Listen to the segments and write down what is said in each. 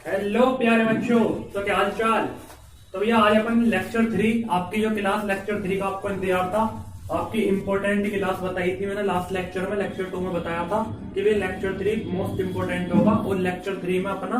Hello प्यारे बच्चों, तो क्या हाल चाल। तो भैया आज अपन लेक्चर 3 आपकी जो क्लास लेक्चर 3 का आपको इंतजार था। आपकी इंपॉर्टेंट क्लास बताई थी मैंने लास्ट लेक्चर में, लेक्चर 2 में बताया था कि ये लेक्चर 3 मोस्ट इंपोर्टेंट होगा और लेक्चर 3 में अपना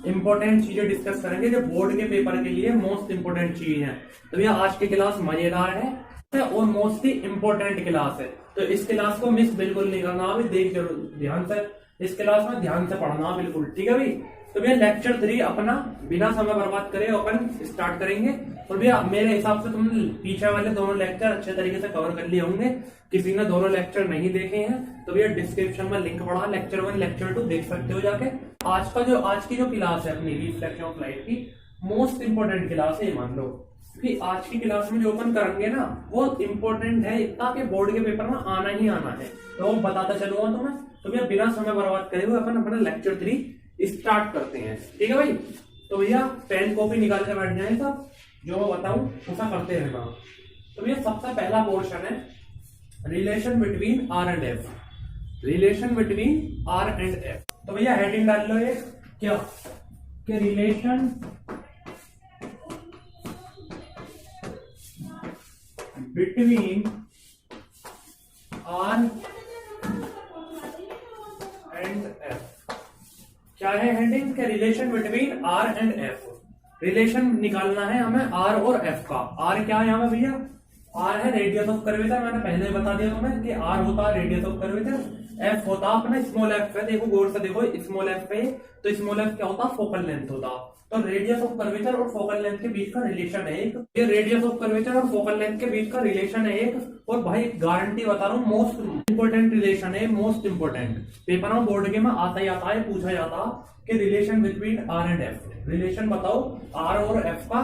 इंपॉर्टेंट चीजें डिस्कस करेंगे जो बोर्ड के पेपर के लिए मोस्ट इंपोर्टेंट चीज है। तो भैया आज की क्लास मजेदार है और मोस्टली इंपॉर्टेंट क्लास है, तो इस क्लास को मिस बिल्कुल नहीं करना। अभी देख जरूर ध्यान से, इस क्लास में ध्यान से पढ़ना बिल्कुल, ठीक है भाई। तो भैया लेक्चर 3 अपना बिना समय बर्बाद करे अपन स्टार्ट करेंगे। और भैया मेरे हिसाब से तुमने पीछे वाले दोनों लेक्चर अच्छे तरीके से कवर कर लिए होंगे। किसी ने दोनों लेक्चर नहीं देखे हैं तो भैया डिस्क्रिप्शन में लिंक पड़ा, लेक्चर 1 लेक्चर 2 देख सकते हो जाके। आज की जो क्लास है अपनी रिफ्लेक्शन ऑफ लाइट की मोस्ट इंपोर्टेंट क्लास है, मान लो कि आज की क्लास में जो अपन करेंगे ना वो इंपॉर्टेंट है इतना कि बोर्ड के पेपर में आना ही आना है, तो वो बताता चलूंगा तुम्हें। तो भैया बिना समय बर्बाद करे हुए अपन अपना लेक्चर 3 स्टार्ट करते हैं, ठीक है भाई। तो भैया पेन कॉपी निकाल के बैठ जाए, सब जो मैं बताऊं ऐसा करते रहना। तो भैया सबसे पहला पोर्शन है relation between R and F. Relation between R and F, तो भैया हेडिंग डाल लो एक क्या कि relation between R and F. क्या है हेडिंग के relation between R and F. Relation निकालना है हमें आर और एफ का। आर क्या है यहाँ पे भैया? आर है रेडियस ऑफ कर्वेचर, मैंने पहले ही बता दिया तुम्हें कि आर होता है रेडियस ऑफ कर्वेचर। एफ होता अपना स्मॉल एफ है, देखो गौर से देखो स्मॉल एफ पे, तो स्मॉल एफ क्या होता है? फोकल लेंथ होता। तो रेडियस ऑफ कर्वेचर और फोकल लेंथ के बीच का रिलेशन है एक। ये रेडियस ऑफ कर्वेचर और फोकल लेंथ के बीच का रिलेशन है एक। और भाई गारंटी बता रहा हूँ मोस्ट इंपोर्टेंट रिलेशन है, मोस्ट इंपोर्टेंट। पेपर में बोर्ड के में आता ही आता है, पूछा जाता कि relation between R and F. Relation बताओ आर और एफ का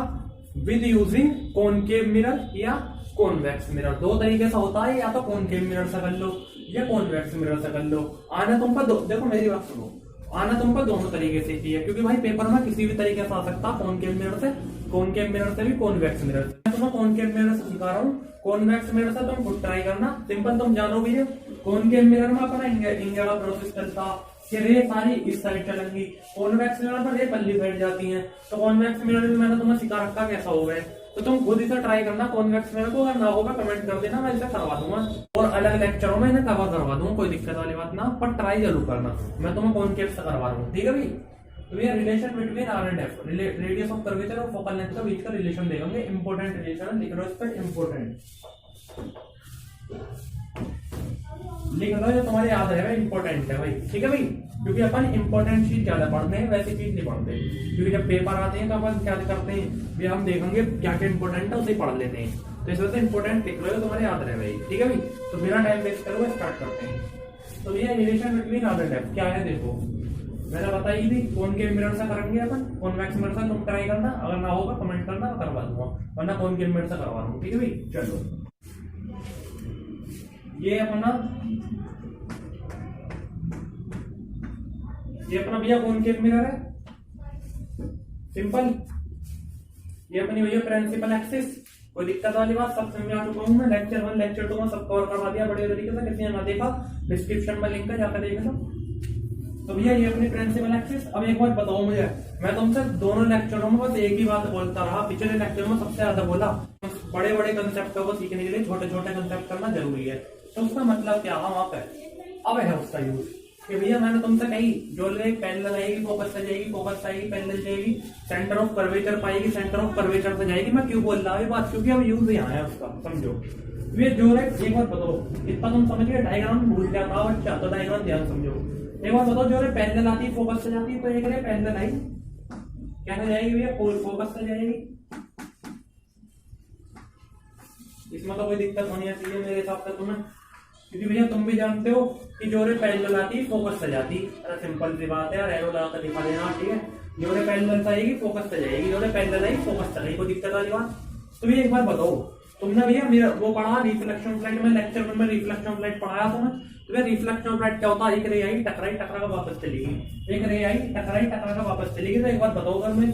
विद यूजिंग कॉनकेव मिरर या कॉन्वेक्स मिरर। दो तरीके से होता है, या तो कॉनकेव मिरर से कर लो या कॉन्वेक्स मिरर से कर लो। आना तुम पर देखो मेरी बात सुनो, आना तुम पर दोनों तरीके से चाहिए, क्योंकि भाई पेपर में किसी भी तरीके से आ सकता है, कॉनकेव मिरर से, कॉनकेव मिरर से भी, कॉन्वेक्स मिरर से। मैं तुम्हें कॉनकेव मिरर से सिखा रहा हूँ, कॉन्वेक्स मिरर से तुम खुद ट्राई करना। सिंपल तुम जानो भी है, कॉनकेव मिरर में अपना इंगे का प्रोसेस चलता कि रे सारी इस साइड चलेंगी, कॉन्वेक्स मिरर पर रे पल्ली साइड जाती हैं। तो कॉन्वेक्स मिरर भी मैंने तुम्हें सिखा रखा कैसा हो गए, तो तुम खुद इसे ट्राई करना कॉन्वेक्स मिरर को। अगर ना होगा कमेंट कर देना, मैं इसे करवा दूंगा और अलग लेक्चरों में इन्हें कवर करवा दूंगा, कोई दिक्कत वाली बात ना, पर ट्राई जरूर करना। मैं तुम्हें कॉनकेव से करवा दूंगा, ठीक है भाई। तो ये relation between R and F, radius of curvature और फोकल लेंथ का बीच का रिलेशन देखेंगे। इंपोर्टेंट रिलेशन लिख लो इस पर, इंपोर्टेंट लिख लो जो तुम्हारे याद रहेगा, इंपॉर्टेंट है भाई, ठीक है भाई। क्योंकि अपन इंपॉर्टेंट चीज ज्यादा पढ़ते हैं, वैसी चीज नहीं पढ़ते। क्योंकि जब पेपर आते हैं तो अपन क्या करते हैं भी हम देखेंगे क्या क्या इंपॉर्टेंट है उसे पढ़ लेते हैं। तो इस वजह से इंपॉर्टेंट लिख लो तुम्हारे याद रहे भाई, ठीक है भाई। तो बिना टाइम वेस्ट करोगे स्टार्ट करते हैं। तो ये relation between R and F क्या है देखो, मैंने बताई थी कॉनकेव मिरर से करेंगे अपन, कॉन्वेक्स मिरर से तुम ट्राई करना, अगर ना होगा कमेंट करना, मैं करवा दूंगा, वरना कॉनकेव मिरर से करवा दूंगा, ठीक है भाई। चलो ये अपना भैया कॉनकेव मिरर है, सिंपल। ये अपनी भैया प्रिंसिपल एक्सिस, कोई दिक्कत वाली बात, सब समझा चुका हूं मैं। लेक्चर 1 लेक्चर 2 में सब कवर करवा दिया बड़े तरीके से, किसी ने ना देखा डिस्क्रिप्शन में लिंक है, जाकर देख लो। तो भैया ये अपनी प्रिंसिपल एक्सिस। अब एक बात बताओ मुझे, मैं तुमसे दोनों लेक्चरों में बस एक ही बात बोलता रहा, पिछले लेक्चर में सबसे ज्यादा बोला बड़े बड़े कंसेप्टों को सीखने के लिए छोटे छोटे कंसेप्ट करना जरूरी है। तो उसका मतलब क्या है वहां पे, अब है उसका यूज कि भैया मैंने तुमसे कही जो ले पैरेलल आएगी, फोकस से जाएगी, फोकस से आएगी, पैरेलल जाएगी, सेंटर ऑफ कर्वेचर पाएगी, सेंटर ऑफ कर्वेचर से जाएगी। मैं क्यों बोल रहा हूँ ये बात, क्योंकि अब यूज यहाँ है उसका, समझो। ये जो है एक बात बताओ, इतना तुम समझिए, डायग्राम भूल जाता बच्चा, तो डायग्राम ध्यान समझो। एक बात बताओ, जो रे पैरेलल आती है फोकस से जाती है, तो एक रे पैरेलल आई क्या जाएगी भैया, फोकस से जाएगी। इसमें तो कोई दिक्कत होनी चाहिए मेरे हिसाब से तुम्हें, क्योंकि भैया तुम भी जानते हो कि जो रे पैरेलल आती है फोकस से जाती है। सिंपल सी बात है यार, एरो लगा कर दिखा देना, ठीक है। जो रे पैरेलल से आएगी फोकस से जाएगी, जो रे पैरेलल आई फोकस से जाएगी, कोई दिक्कत वाली बात। तो भैया एक बार बताओ, तुमने भैया मेरा वो पढ़ा रिफ्लेक्शन ऑफ लाइट में, लेक्चर में रिफ्लेक्शन ऑफ लाइट पढ़ाया तुम्हें। तो भैया रिफ्लेक्शन ऑफ लाइट क्या होता है, एक रे आई टकराई, टकरा कर वापस चलेगी, एक रे आई टकराई, टकरा कर वापस चलेगी। तो एक बार बताओ, अगर मैं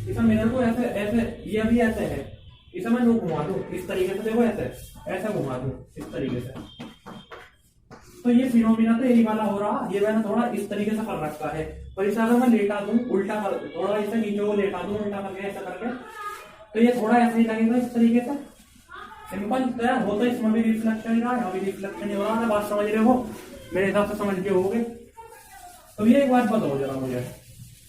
इसे मिरर को ऐसे ऐसे, ये भी ऐसे है, इसे मैं घुमा दूं इस तरीके से, देखो ऐसे ऐसे घुमा दूं इस तरीके से, तो ये फिनोमिना तो यही वाला हो रहा, ये मैंने थोड़ा इस तरीके से कर रखा है। और इसे अगर मैं लेटा दूं उल्टा कर, थोड़ा इसे नीचे को लेटा दूं उल्टा करके ऐसा करके, तो ये थोड़ा ऐसे ही लगेगा इस तरीके से। सिंपल हो तो इसमें भी रिफ्लेक्शन ही रहा है, अभी रिफ्लेक्शन ही हो रहा है। बात समझ रहे हो? मेरे हिसाब से समझ के होगे। तो ये एक बात बताओ जरा मुझे,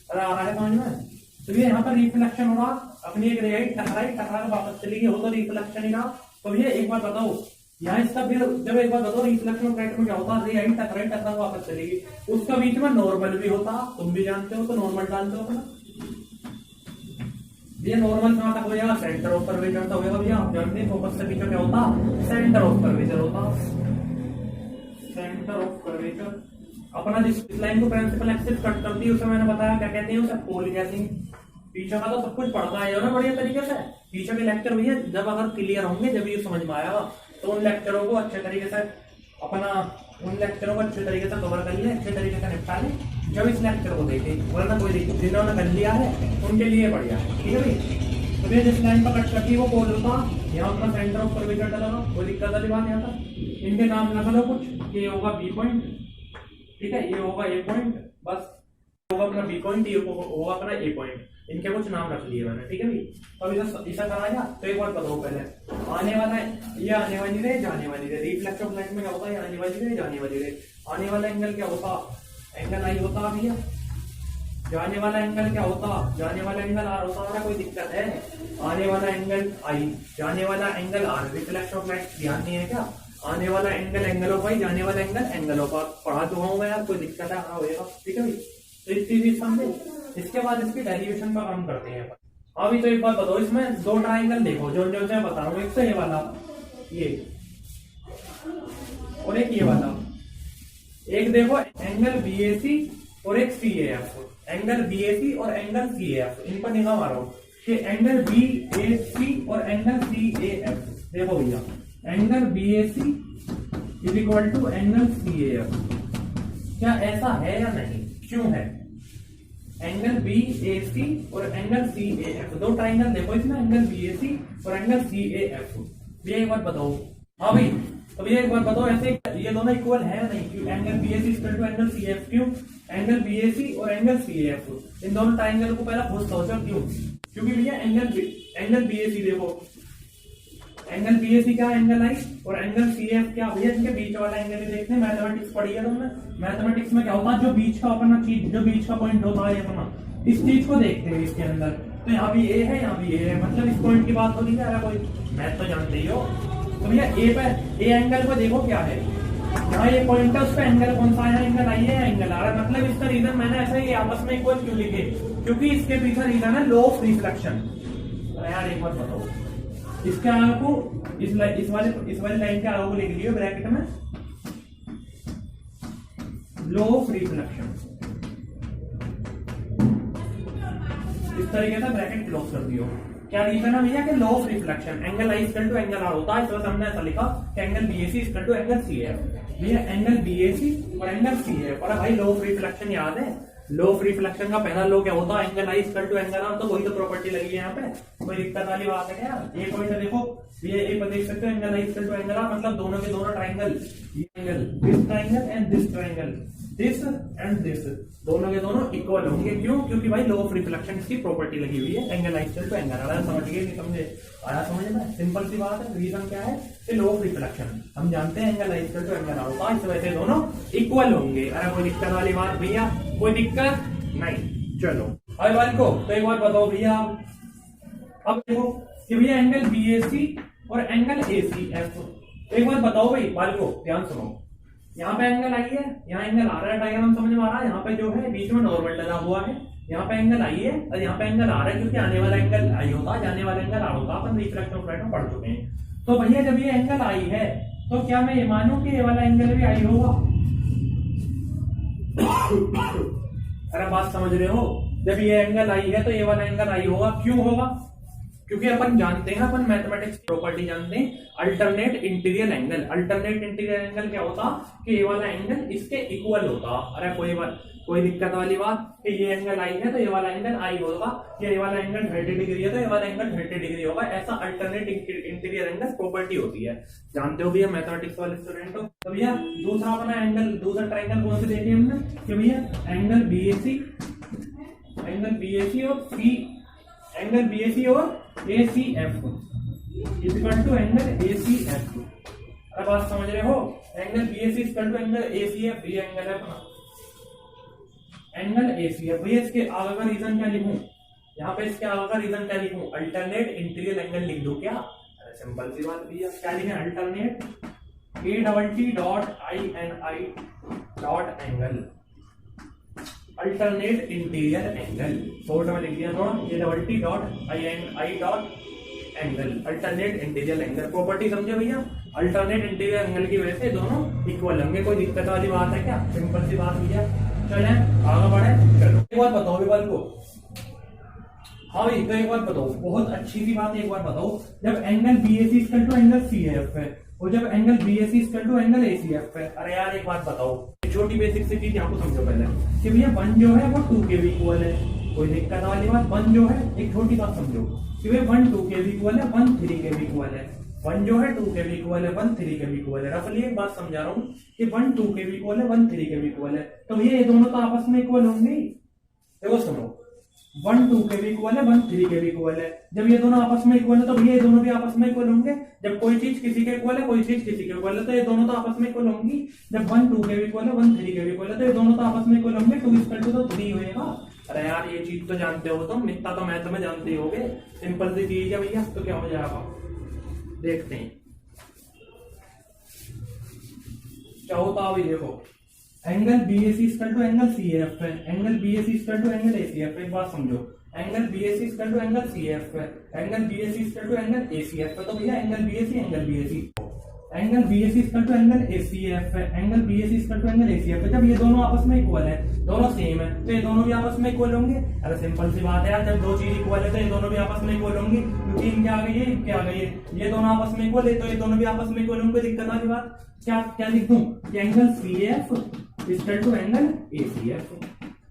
अरे आ रहा है समझ में? तो ये यहाँ पर रिफ्लेक्शन हो रहा, अपनी एक रेखाई टकरा के वापस चली गई, हो तो रिफ्लेक्शन ही रहा। तो ये एक बार बताओ यहाँ इसका फिर जब एक बार बताओ रिफ्लेक्शन ब्राइट में क्या होता है, रेखाई टकरा वापस चलेगी, उसका बीच में नॉर्मल भी होता, तुम भी जानते हो, तो नॉर्मल जानते हो अपना। ये नॉर्मल कहां तक हो जाएगा? सेंटर ऑफ कर्वेचर तक होगा भैया। आप जानते हैं फोकस से पीछे क्या होता? सेंटर ऑफ कर्वेचर होता, सेंटर ऑफ कर्वेचर। अपना जिस लाइन को प्रिंसिपल एक्सिस कट करती है उसे मैंने बताया क्या कहते हैं, उसे पोल कहते हैं। पीछे का तो सब कुछ पढ़ना है ना बढ़िया तरीके से। पीछे के लेक्चर भैया जब अगर क्लियर होंगे जब ये समझ में आएगा, तो उन लेक्चरों को अच्छे तरीके से कवर कर ले, अच्छे तरीके से निपटा ले जब इस लेक्चर को देखे। वरना कोई जिन्होंने कर लिया है उनके लिए बढ़िया है, ठीक है भाई। तो ये जिस लाइन पर कट करती है वो पोल होता, यहाँ अपना सेंटर ऑफ कर्वेचर डाला, कोई दिक्कत वाली बात यहाँ तक। इनके नाम लगा लो कुछ, ये होगा बी पॉइंट, ठीक है, ये होगा ए पॉइंट, बस होगा अपना बी पॉइंट, ये होगा अपना ए पॉइंट। इनके कुछ नाम रख लिए मैंने, ठीक है भाई। तो अभी ऐसा कराया तो एक बार बताओ पहले, आने वाला है ये आने वाली रे जाने वाली रे, रिफ्लेक्शन ऑफ लाइट में क्या होता है? आने वाली रे जाने वाली रे। आने वाला एंगल क्या होता? एंगल आई होता भैया। जाने वाला एंगल क्या होता? जाने वाला एंगल आर होता। कोई दिक्कत है? आने वाला एंगल आई, जाने वाला angle R. Reflection of light ध्यान नहीं है क्या? आने वाला एंगल ऑफ आई, जाने वाला एंगल ऑफ आर। पढ़ा चुका हूँ मैं यार, कोई दिक्कत है? हाँ होगा, ठीक है भाई। तो इस चीज समझे। इसके बाद इसकी डेरिवेशन का काम करते हैं। अभी तो एक बात बताओ, इसमें दो ट्राइंगल देखो जो जो मैं बता रहा हूँ, एक तो ये वाला ये, और एक ये वाला। एक देखो एंगल बीएसी और एक सीएएफ। एंगल बीएसी और एंगल सीएएफ, इन पर निगाह मारो कि एंगल बीएसी और एंगल सीएएफ। देखो भैया, angle BAC is equal to angle CAF. क्या ऐसा है या नहीं? क्यों है? एंगल बी ए सी और एंगल सी ए एफ, दो ट्राइंगल देखो इसमें, एंगल बी ए सी और एंगल सी ए एफ। ये एक बार बताओ। हाँ भाई, तो ये एक बार बताओ, ऐसे ये दोनों इक्वल है नहीं? क्यों? Angle B A C equal to angle C F. क्यों? एंगल बी ए सी और एंगल सी ए एफ, इन दोनों ट्राइंगल को पहले खुद सोचो क्यों। क्योंकि भैया एंगल बी ए सी देखो, एंगल बीएसी क्या? एंगल आई, और एंगल सीएफ क्या भैया? इनके बीच वाला एंगल ही देखते हैं। मैथमेटिक्स पढ़ी है तुमने? मैथमेटिक्स में क्या होता है, जो बीच का अपना चीज, जो बीच का पॉइंट होता है अपना, इस चीज को देखते हैं इसके अंदर। तो यहाँ भी ए है, यहाँ भी ए है, मतलब इस पॉइंट की बात हो रही है। कोई मैथ तो जानते ही हो। तो भैया ए पे, ए एंगल को देखो क्या है, यहाँ ये पॉइंट है, उस पर एंगल कौन सा है? एंगल आई है, एंगल आ रहा है। मतलब इसका रीजन मैंने ऐसे ही आपस में इक्वल क्यों लिखे? क्योंकि इसके पीछे रीजन है लो ऑफ रिफ्लेक्शन। यार एक बात बताओ, इसके आगे को इस वाले लाइन के आगे को लिख लियो ब्रैकेट में, लो ऑफ रिफ्लेक्शन। इस तरीके से ब्रैकेट क्लोज कर दियो। क्या रीजन है भैया? कि law of reflection, angle I equal to angle R होता है। इस वजह से हमने ऐसा लिखा कि angle BAC equal to angle CF. भैया एंगल बीएसी और एंगल सीएफ, और भाई लो ऑफ रिफ्लेक्शन याद है? लो ऑफ रिफ्लेक्शन का पहला लो क्या होता है? Angle I equal to angle R. तो वही तो प्रॉपर्टी लगी है यहाँ पे, कोई दिक्कत वाली बात है क्या? ये पॉइंट देखो, ये एक देख सकते हो, angle I equal to angle R, मतलब दोनों के दोनों ट्राइंगल, ये angle, this triangle and this triangle, this and this, दोनों के दोनों इक्वल होंगे। क्यों? क्योंकि भाई लो ऑफ रिफ्लेक्शन इसकी प्रॉपर्टी लगी हुई है। Angle I equal to angle R. समझ गए नहीं समझे? आया समझ में? सिंपल सी बात है। रीजन क्या है? कि लो ऑफ रिफ्लेक्शन हम जानते हैं, angle I equal to angle R होता है, इस वजह से दोनों इक्वल होंगे। अरे कोई दिक्कत वाली बात भैया? कोई दिक्कत नहीं। चलो अब बात को तो एक बार बताओ भैया, अब देखो कि भैया एंगल बीएसी और एंगल एसीएफ। एक बार बताओ भाई, बाल को ध्यान सुनो। यहाँ पे एंगल आई है, यहाँ एंगल आ रहा है, डायग्राम समझ में आ रहा है। यहाँ पे जो है बीच में नॉर्मल डला हुआ है, यहाँ पे एंगल आई है और यहाँ पे एंगल आ रहा है, क्योंकि आने वाला एंगल आई होता है, जाने वाला एंगल आर होता है। अपन रिफ्लेक्शन ऑफ लाइट में पढ़ चुके हैं। तो भैया जब ये एंगल आई है तो क्या मैं ये मानूं कि ये वाला एंगल भी आई होगा? अरे बात समझ रहे हो? जब ये एंगल आई है तो ये वाला एंगल आई होगा। क्यों होगा? क्योंकि अपन जानते हैं, अपन मैथमेटिक्स की प्रॉपर्टी जानते हैं, alternate interior angle. Alternate interior angle क्या होता कि ये वाला एंगल इसके इक्वल होता। अरे कोई दिक्कत वाली बात कि ये एंगल आई है तो ये वाला एंगल आई होगा, ये वाला एंगल 30 डिग्री है तो ये वाला एंगल 30 डिग्री होगा। ऐसा अल्टरनेट इंटीरियर एंगल प्रॉपर्टी होती है, जानते हो भैया मैथमेटिक्स वाले स्टूडेंट हो। तो भैया दूसरा अपना एंगल, दूसरा ट्रायंगल कौन से देखे हमने कि भैया एंगल बीएसी और ACF equal to angle ACF। अब बात समझ रहे हो, angle BAC equal to angle ACF, ये एंगल है अपना एंगल ACF। भैया इसके आगे का रीजन क्या लिखूं, यहाँ पे इसके आगे का रीजन क्या लिखूं, अल्टरनेट इंटीरियर एंगल लिख दो क्या। अरे सिंपल सी बात भैया, क्या लिखें, alternate ATT.INI alternate interior angle, short में लिख दिया थोड़ा, ATT.INI angle, alternate interior angle. Property समझे भैया, अल्टरनेट इंटीरियर एंगल की वजह से दोनों इक्वल होंगे। कोई दिक्कत वाली बात है क्या, सिंपल सी बात भैया। चले आगे बढ़े, चलो एक बार बताओ विवाल को। हाँ भाई तो एक बार बताओ, बहुत अच्छी सी बात, एक बार बताओ, जब angle BAC equal to angle CAF है और जब angle BAC equal to angle ACF है, अरे यार एक बात बताओ, छोटी बेसिक सी चीज यहाँ को समझो पहले कि भैया 1 जो है वो 2 के भी इक्वल है। कोई दिक्कत वाली बात, 1 जो है, एक छोटी बात समझो कि भैया 1 2 के भी इक्वल है, 1 3 के भी इक्वल है। 1 जो है 2 के भी इक्वल है, 1 3 के भी इक्वल है। रफली एक बात समझा रहा हूँ कि 1 2 के भी इक्वल है, 1 3 के भी इक्वल है, तो भैया ये दोनों तो आपस में इक्वल होंगे ही। देखो सुनो, 1 2 के भी इक्वल है, 1 3 के भी इक्वल है। जब ये दोनों आपस में इक्वल है तो भैया ये दोनों भी आपस में इक्वल होंगे। जब कोई चीज किसी के इक्वल है, कोई चीज किसी के इक्वल है, तो ये दोनों तो आपस में इक्वल होंगी। जब 1 2 के भी इक्वल है, 1 3 के भी इक्वल है, तो ये दोनों तो आपस में इक्वल होंगे। 2 इक्वल टू तो 3 होएगा। अरे यार ये चीज तो जानते हो तुम, इतना तो मैथ में जानते होगे, सिंपल सी चीज है भैया। तो क्या हो जाएगा देखते हैं। चौथा भी देखो, angle BAC equal to angle CAF है, angle BAC equal to angle ACF। एक बात समझो, angle BAC equal to angle CAF है, angle BAC equal to angle ACF है। तो भैया angle BAC angle BAC equal to angle ACF है, angle BAC equal to angle ACF है। जब ये दोनों आपस में इक्वल है, दोनों सेम है, तो ये दोनों भी आपस में इक्वल होंगे। अरे सिंपल सी बात है यार, जब दो चीज इक्वल है तो ये दोनों भी आपस में इक्वल होंगे, क्योंकि इनके आगे ये, इनके आगे ये दोनों आपस में इक्वल है, तो ये दोनों भी आपस में इक्वल होंगे। दिक्कत वाली बात क्या लिख दूं, angle CAF equal to angle ACF।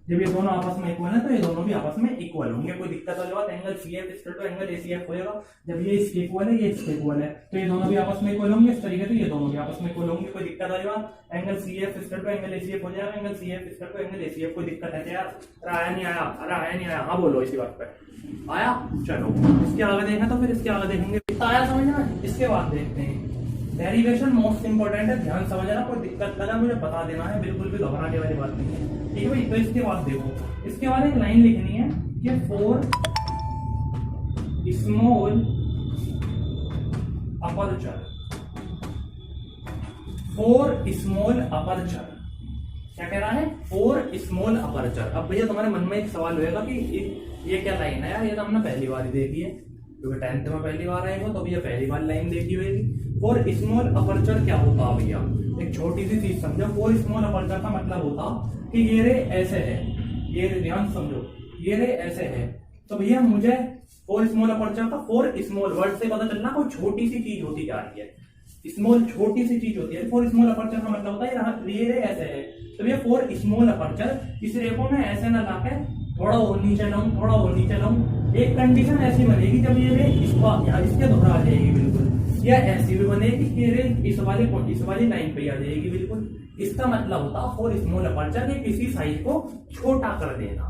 जब ये दोनों आपस में इक्वल है तो ये दोनों भी आपस में इक्वल होंगे। कोई दिक्कत वाली बात, angle CF equal to angle ACF होएगा। जब ये इसके इक्वल है, ये इसके इक्वल है, तो ये दोनों भी आपस में इक्वल होंगे। इस तरीके से ये दोनों भी आपस में इक्वल होंगे। कोई दिक्कत वाली बात, angle CF equal to angle ACF हो जाएगा, angle CF equal to angle ACF। कोई दिक्कत है यार, आया नहीं आया, अरे आया नहीं आया, हाँ बोलो इसी बात पे आया। चलो इसके आगे देखा तो फिर इसके आगे देखेंगे, आया समझना। इसके बाद देखते हैं डेरिवेशन, मोस्ट इंपोर्टेंट है, ध्यान समझना। कोई दिक्कत लगा मुझे बता देना है, बिल्कुल भी घबराने वाली बात नहीं है, ठीक है भाई। तो इसके बाद देखो, इसके बाद एक लाइन लिखनी है कि 4 स्मॉल अपर्चर, 4 स्मॉल अपर्चर। क्या कह रहा है, 4 स्मॉल अपर्चर। अब भैया तुम्हारे मन में एक सवाल होगा कि ये क्या लाइन है यार, ये तो हमने पहली बार ही देखी है, क्योंकि 10th में पहली बार आए हो तो भैया पहली बार लाइन देखी होगी। 4 स्मॉल अपर्चर क्या होता भैया, एक छोटी सी चीज समझो। 4 स्मॉल अपर्चर का मतलब होता कि ये रे ऐसे है, ये रे ध्यान समझो, ये रे ऐसे है। तो भैया मुझे 4 स्मॉल अपर्चर का 4 स्मॉल वर्ड से पता चलना कोई छोटी सी चीज होती जा रही है। स्मॉल छोटी सी चीज होती है। 4 स्मॉल अपर्चर का मतलब होता है ये रे ऐसे है, तो भैया 4 स्मॉल अपर्चर, इस रे को मैं ऐसे ना लाके थोड़ा और नीचे लाऊं, थोड़ा और नीचे लाऊं। एक कंडीशन ऐसी बनेगी जब ये रे इसके दोहरा आ जाएगी बिल्कुल, या ऐसी भी बनेगी कि ये रे इस वाली लाइन पे आ जाएगी बिल्कुल। इसका मतलब होता है 4 स्मॉल अपर्चर के किसी साइज को छोटा कर देना।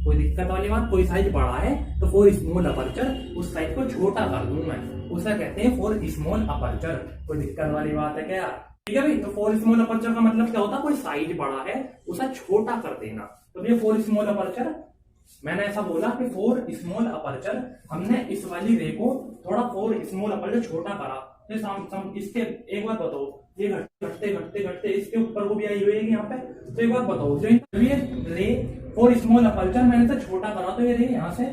कोई दिक्कत वाली बात, कोई साइज बड़ा है तो 4 स्मॉल अपर्चर उस साइज को छोटा कर दूं मैं, उसे कहते हैं 4 स्मॉल अपर्चर। कोई दिक्कत वाली बात है क्या, ठीक है भाई। तो 4 स्मॉल अपर्चर का मतलब क्या होता है, कोई साइज बड़ा है उसे छोटा कर देना। तो ये 4 स्मॉल अपर्चर, मैंने ऐसा बोला कि 4 स्मॉल अपर्चर, हमने इस वाली रे को थोड़ा 4 स्मॉल अपर्चर छोटा करा। तो इसके एक बार बताओ, ये घटते घटते घटते इसके ऊपर को भी आई हुई है यहाँ पे। तो एक बार बताओ, जो ये रे 4 स्मॉल अपर्चर मैंने तो छोटा करा, तो ये रे यहाँ से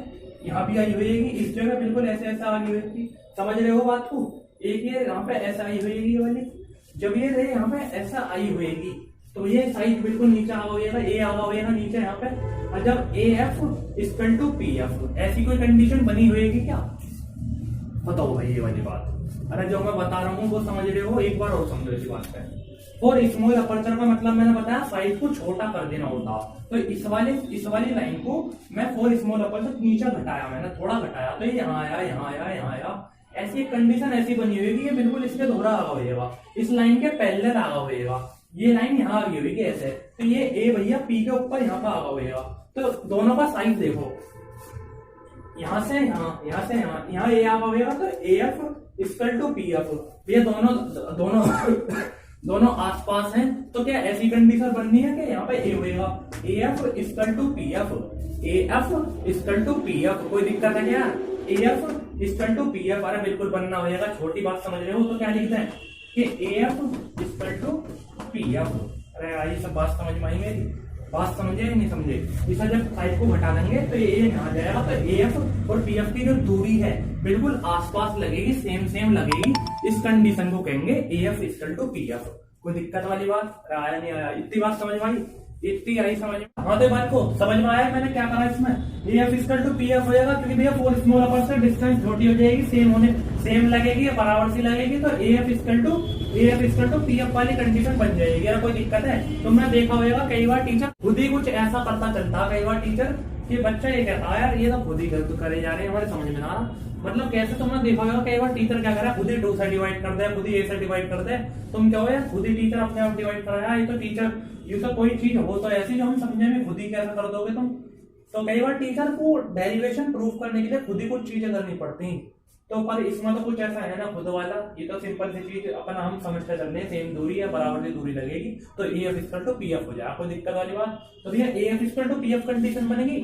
यहाँ भी आई हुई है, इस जगह बिल्कुल ऐसे ऐसा आई हुई थी। समझ रहे हो बात को, एक ये यहाँ पे ऐसा आई हुई वाली, जब ये रे यहाँ पे ऐसा आई हुएगी तो ये साइज बिल्कुल नीचे आ गया, ए आ गया नीचे यहाँ पे। और जब AF इक्वल टू PF, ऐसी कोई कंडीशन बनी हुएगी क्या, बताओ भाई ये वाली बात। अरे जो मैं बता रहा हूँ वो समझ रहे हो, एक बार और समझो इसी बात पे। फॉर स्मॉल अपर्चर का मतलब मैंने बताया साइज को छोटा कर देना होता। तो इस वाली लाइन को मैं फॉर स्मॉल अपर्चर नीचे घटाया, मैंने थोड़ा घटाया, तो ये यहाँ आया, यहाँ आया, यहाँ आया। ऐसी कंडीशन ऐसी बनी हुई कि ये बिल्कुल इसके दोहरा आगा होगा, इस लाइन के पैरेलल आगा होगा। ये लाइन यहाँ आ गई होगी ऐसे, तो ये ए भैया पी के ऊपर यहाँ पर आगा होगा। तो दोनों का साइज देखो, यहाँ से यहाँ, यहाँ से यहाँ, यहाँ ए आगा होगा, तो A F equal to P F. ये दोनों आसपास हैं, तो क्या ऐसी कंडीशन बननी है कि यहाँ पे ए होगा, A F equal to P F, A F equal to P F. कोई दिक्कत है क्या? A F equal to P F, अरे बिल्कुल बनना होगा। छोटी बात समझ रहे हो तो क्या लिखते हैं कि A F equal to P F. अरे आई सब बात समझ में आई मेरी? बात समझे नहीं समझे? इसे जब साइज को घटा लेंगे तो ये यहाँ जाएगा, तो ए एफ और पी एफ की जो दूरी है बिल्कुल आसपास लगेगी, सेम लगेगी। इस कंडीशन को कहेंगे A F equal to P F. कोई दिक्कत वाली बात? आया नहीं आया? इतनी बात समझ में आई? इतनी आई समझ में? हाँ तो बात को समझ में आया मैंने क्या करा इसमें? A F equal to P F हो जाएगा, क्योंकि भैया फॉर स्मॉल अपर्चर डिस्टेंस छोटी हो जाएगी, सेम लगेगी, बराबर सी लगेगी, तो A F equal to P F वाली कंडीशन बन जाएगी। यार कोई दिक्कत है? तुमने देखा होगा कई बार टीचर खुद ही कुछ ऐसा करता चलता, कई बार टीचर कि बच्चा ये कहता है यार ये तो खुद ही करे जा रहे हैं, हमारे समझ में ना आ रहा। मतलब कैसे तुमने देखा होगा कई बार टीचर क्या करे, खुद ही 2 से डिवाइड कर दे, खुद ही ए से डिवाइड कर दे। तुम क्या हो यार, खुद ही टीचर अपने आप डिवाइड कर रहा है। ये तो टीचर, ये तो कोई चीज हो तो ऐसी जो हम समझे में खुद ही कैसे कर दोगे तुम। तो कई बार टीचर को डेरिवेशन प्रूफ करने के लिए खुद ही कुछ चीजें करनी पड़ती। तो पर इसमें तो कुछ ऐसा है ना खुद वाला, ये तो सिंपल सी चीज अपन हम समझते चल रहे हैं, सेम दूरी है, बराबर की दूरी लगेगी, तो A F equal to P F हो जाएगा। कोई दिक्कत वाली बात? तो भैया A F equal to P F condition बनेगी।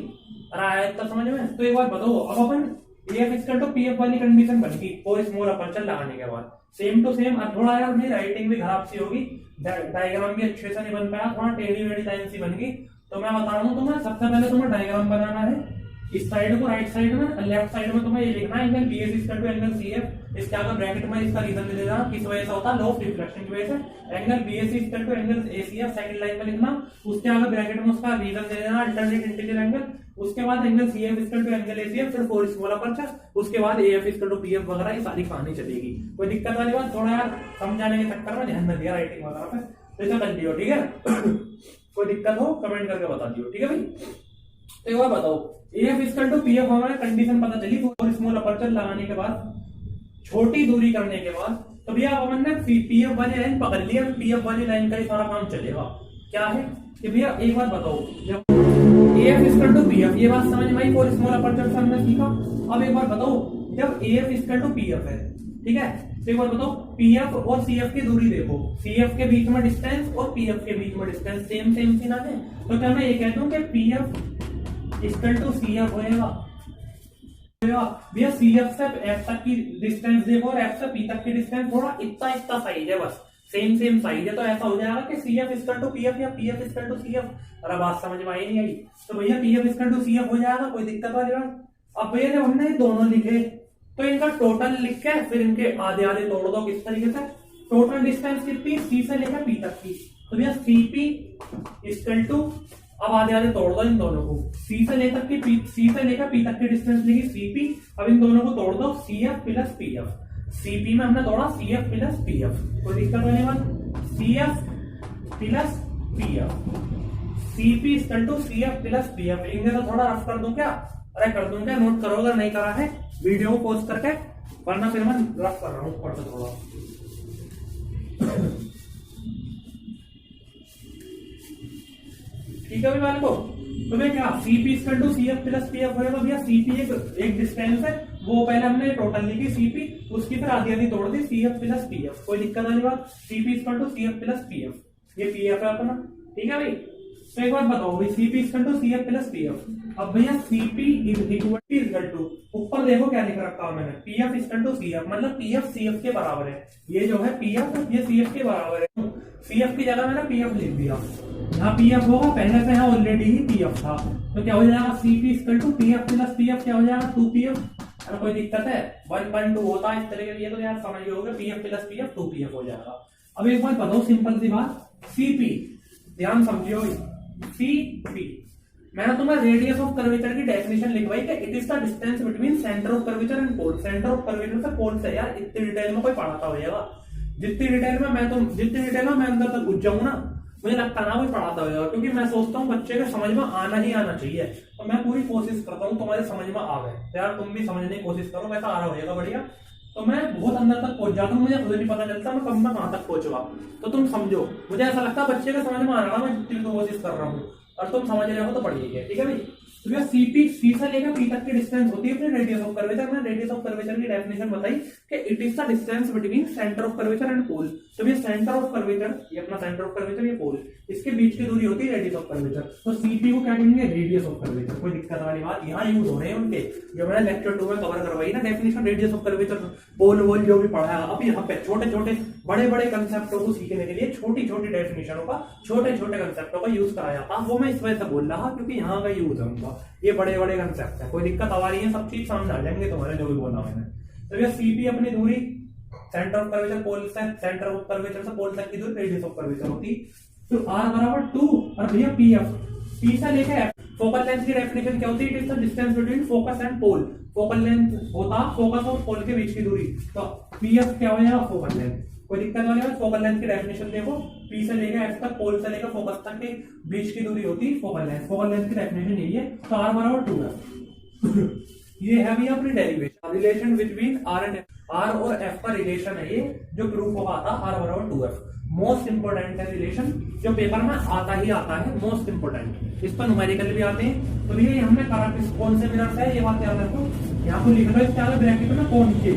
अरे आया इतना समझ में? तो एक बार बताओ, अब अपन A F equal to P F वाली कंडीशन बन गई फॉर स्मॉल अपर्चर लगाने के बाद, सेम टू सेम। थोड़ा यार मेरी राइटिंग भी खराब सी होगी, डायग्राम भी अच्छे से नहीं बन पाया, थोड़ा टेढ़ी मेढ़ी लाइन सी बन गई। तो मैं बता रहा हूँ तुम्हें, सबसे पहले तुम्हें डायग्राम बनाना है। इस साइड को राइट साइड में, लेफ्ट साइड में तुम्हें ये लिखना है angle BS equal to angle CF. इसके आगे ब्रैकेट में इसका रीजन दे देना किस वजह से होता है, लॉ ऑफ रिफ्लेक्शन की वजह से। Angle BS equal to angle ACF second line में लिखना, उसके आगे ब्रैकेट में उसका रीजन दे देना अल्टरनेट इंटीग्रल एंगल। उसके बाद angle CF equal to angle ACF, फिर फॉर स्मॉल अपर्चर, उसके बाद एएफ इक्वल टू पीएफ वगैरह, ये सारी कहानी चलेगी। कोई दिक्कत वाली बात? थोड़ा यार समझाने के चक्कर में ध्यान न दिया राइटिंग वगैरह पे, तो इसे कर लियो, ठीक है? कोई दिक्कत हो कमेंट करके बता दियो, ठीक है भाई? तो एक बार बताओ, F equal to P F हमारे कंडीशन पता चली फॉर स्मॉल अपर्चर लगाने के बाद, छोटी दूरी करने के बाद। तो भैया अपन ने पी एफ वाली लाइन पकड़ लिया, पी एफ वाली लाइन का ही सारा काम चलेगा। क्या है कि भैया एक बार बताओ, जब F equal to P F, ये बात समझ में आई फॉर स्मॉल अपर्चर से हमने सीखा। अब एक बार बताओ, जब F equal to P F है, ठीक है, तो एक बार बताओ पी एफ और सी एफ की दूरी देखो, सी एफ के बीच में डिस्टेंस और पी एफ के बीच में डिस्टेंस सेम सी ना है। तो क्या मैं ये कहता हूँ कि P F equal to C F होएगा भैया, सी एफ से एफ तक की डिस्टेंस देखो और एफ से पी तक की डिस्टेंस थोड़ा इतना साइज है, बस सेम साइज है, तो ऐसा हो जाएगा कि C F equal to P F या P F equal to C F. अरे बात समझ में आई नहीं आई? तो भैया P F equal to C F हो जाएगा, कोई दिक्कत वाली बात? अब भैया जब हमने दोनों लिखे तो इनका टोटल लिख के फिर इनके आधे आधे तोड़ दो। किस तरीके से? टोटल डिस्टेंस कितनी, सी से लेकर पी तक की, तो भैया सी पी इक्वल टू, अब आधे आधे तोड़ दो इन दोनों को, सी से लेकर पी तक की डिस्टेंस लिखी सीपी, अब इन दोनों को तोड़ दो C F plus P F. CP में हमने तोड़ा C F plus P F, कोई दिक्कत होने वाली? C F plus P F, CP equal to C F plus P F. इनमें तो थोड़ा रफ कर दूं क्या? अरे कर दूं क्या? नोट करो अगर नहीं करा है वीडियो को पॉज करके, वरना फिर मैं रफ कर रहा हूँ ऊपर से थोड़ा। ठीक है भैया को, तो भैया क्या CP equal to C F plus P F होगा। भैया सीपी एक डिस्टेंस है, वो पहले हमने टोटल लिखी सीपी, उसकी फिर आधी तोड़ दी C F plus P F. कोई दिक्कत वाली बात? CP equal to C F plus P F, ये पी एफ है अपना, ठीक है भाई? तो एक बात बताओ भाई, CP equal to C F plus P F. अब भैया सीपी इक्वल टू, ऊपर देखो क्या लिख रखा है मैंने, P F equal to C F, मतलब पी एफ सी एफ के बराबर है। ये जो है पी एफ, ये सी एफ के बराबर है। सी एफ की जगह मैंने पी एफ लिख दिया, यहाँ पी एफ होगा, पहले से यहाँ ऑलरेडी ही पी एफ था, तो क्या हो जाएगा CP equal to P F plus P F, क्या हो जाएगा 2pf। अगर कोई दिक्कत है 1.2 होता है इस तरह के, ये तो यार समझ गए P F plus P F 2pf हो जाएगा। अब एक बार बताओ सिंपल सी बात, सीपी ध्यान समझियो, सीपी मैंने तुम्हें रेडियस ऑफ कर्वेचर की डेफिनेशन लिखवाई कि it is the distance between centre of curvature and pole. Centre of curvature से पोल से यार इतनी डिटेल में कोई पढ़ाता होगा, जितनी डिटेल में मैं अंदर तक घुस जाऊं ना, मुझे लगता ना कोई पढ़ाता होगा, क्योंकि मैं सोचता हूँ बच्चे के समझ में आना ही आना चाहिए। तो मैं पूरी कोशिश करता हूँ तुम्हारे समझ में आ गए, तो यार तुम भी समझने की कोशिश करो, वैसा आ रहा होगा बढ़िया। तो मैं बहुत अंदर तक पहुंच जाता हूँ, मुझे खुद नहीं पता चलता मैं कब मैं कहाँ तक पहुंचूंगा। तो तुम समझो, मुझे ऐसा लगता है बच्चे के समझ में आ रहा है, मैं जितनी कोशिश कर रहा हूँ और तुम समझ रहे हो तो बढ़िया है, ठीक है भाई। तो भैया सीपी सी से लेकर पी तक की डिस्टेंस होती है अपने रेडियस ऑफ कर्वेचर में। रेडियस ऑफ कर्वेचर की डेफिनेशन बताई कि it is the distance between centre of curvature and pole. तो ये सेंटर ऑफ कर्वेचर, ये अपना सेंटर ऑफ कर्वेचर, ये पोल, इसके बीच की दूरी होती है रेडियस ऑफ कर्वेचर। तो सीपी को क्या कहेंगे, रेडियस ऑफ कर्वेचर। कोई दिक्कत वाली बात यहाँ यूज हो रहे हैं उनके, जो मैंने लेक्चर 2 में कवर करवाई ना डेफिनेशन रेडियस ऑफ कर्वेचर, पोल वोल जो भी पढ़ा है। अब यहाँ पे छोटे छोटे बड़े बड़े कंसेप्टों को सीखने के लिए छोटी छोटी डेफिनेशनों का, छोटे छोटे कंसेप्टों का यूज कराया था। वो मैं इस वजह से बोल रहा क्योंकि यहाँ का यूज है उनका, ये बड़े बड़े कंसेप्ट है। कोई दिक्कत आ रही है, सब चीज सामने आ जाएंगे तुम्हारे जो भी बोला मैंने। तो ये सीपी अपनी दूरी सेंटर ऑफ कर्वेचर पोल से, सेंटर ऑफ कर्वेचर से पोल तक की दूरी रेडियस ऑफ कर्वेचर होती। तो r बराबर 2 और भैया pf, p से लेकर f। फोकल लेंथ की डेफिनेशन क्या होती है, it is the distance between focus and pole. Focal length होता फोकस और पोल के बीच की दूरी, तो pf क्या हो जाएगा, फोकल लेंथ। कोई दिक्कत वाली बात, फोकल लेंथ की डेफिनेशन देखो, p से लेकर f तक, पोल से लेकर फोकस तक के बीच की दूरी होती है फोकल लेंथ। फोकल लेंथ की डेफिनेशन यही है। तो r बराबर 2 है। ये है भी अपनी derivation, relation between r and f। r और f का रिलेशन है ये, जो प्रूफ होगा था r बराबर 2f। मोस्ट इंपोर्टेंट है रिलेशन, जो पेपर में आता ही आता है, मोस्ट इंपोर्टेंट। इस पर न्यूमेरिकल भी आते हैं। तो ये हमने करा किस कौन से मिरर है, ये बात याद रखो। यहाँ को लिख लो इसके आगे ब्रैकेट में कॉनकेव,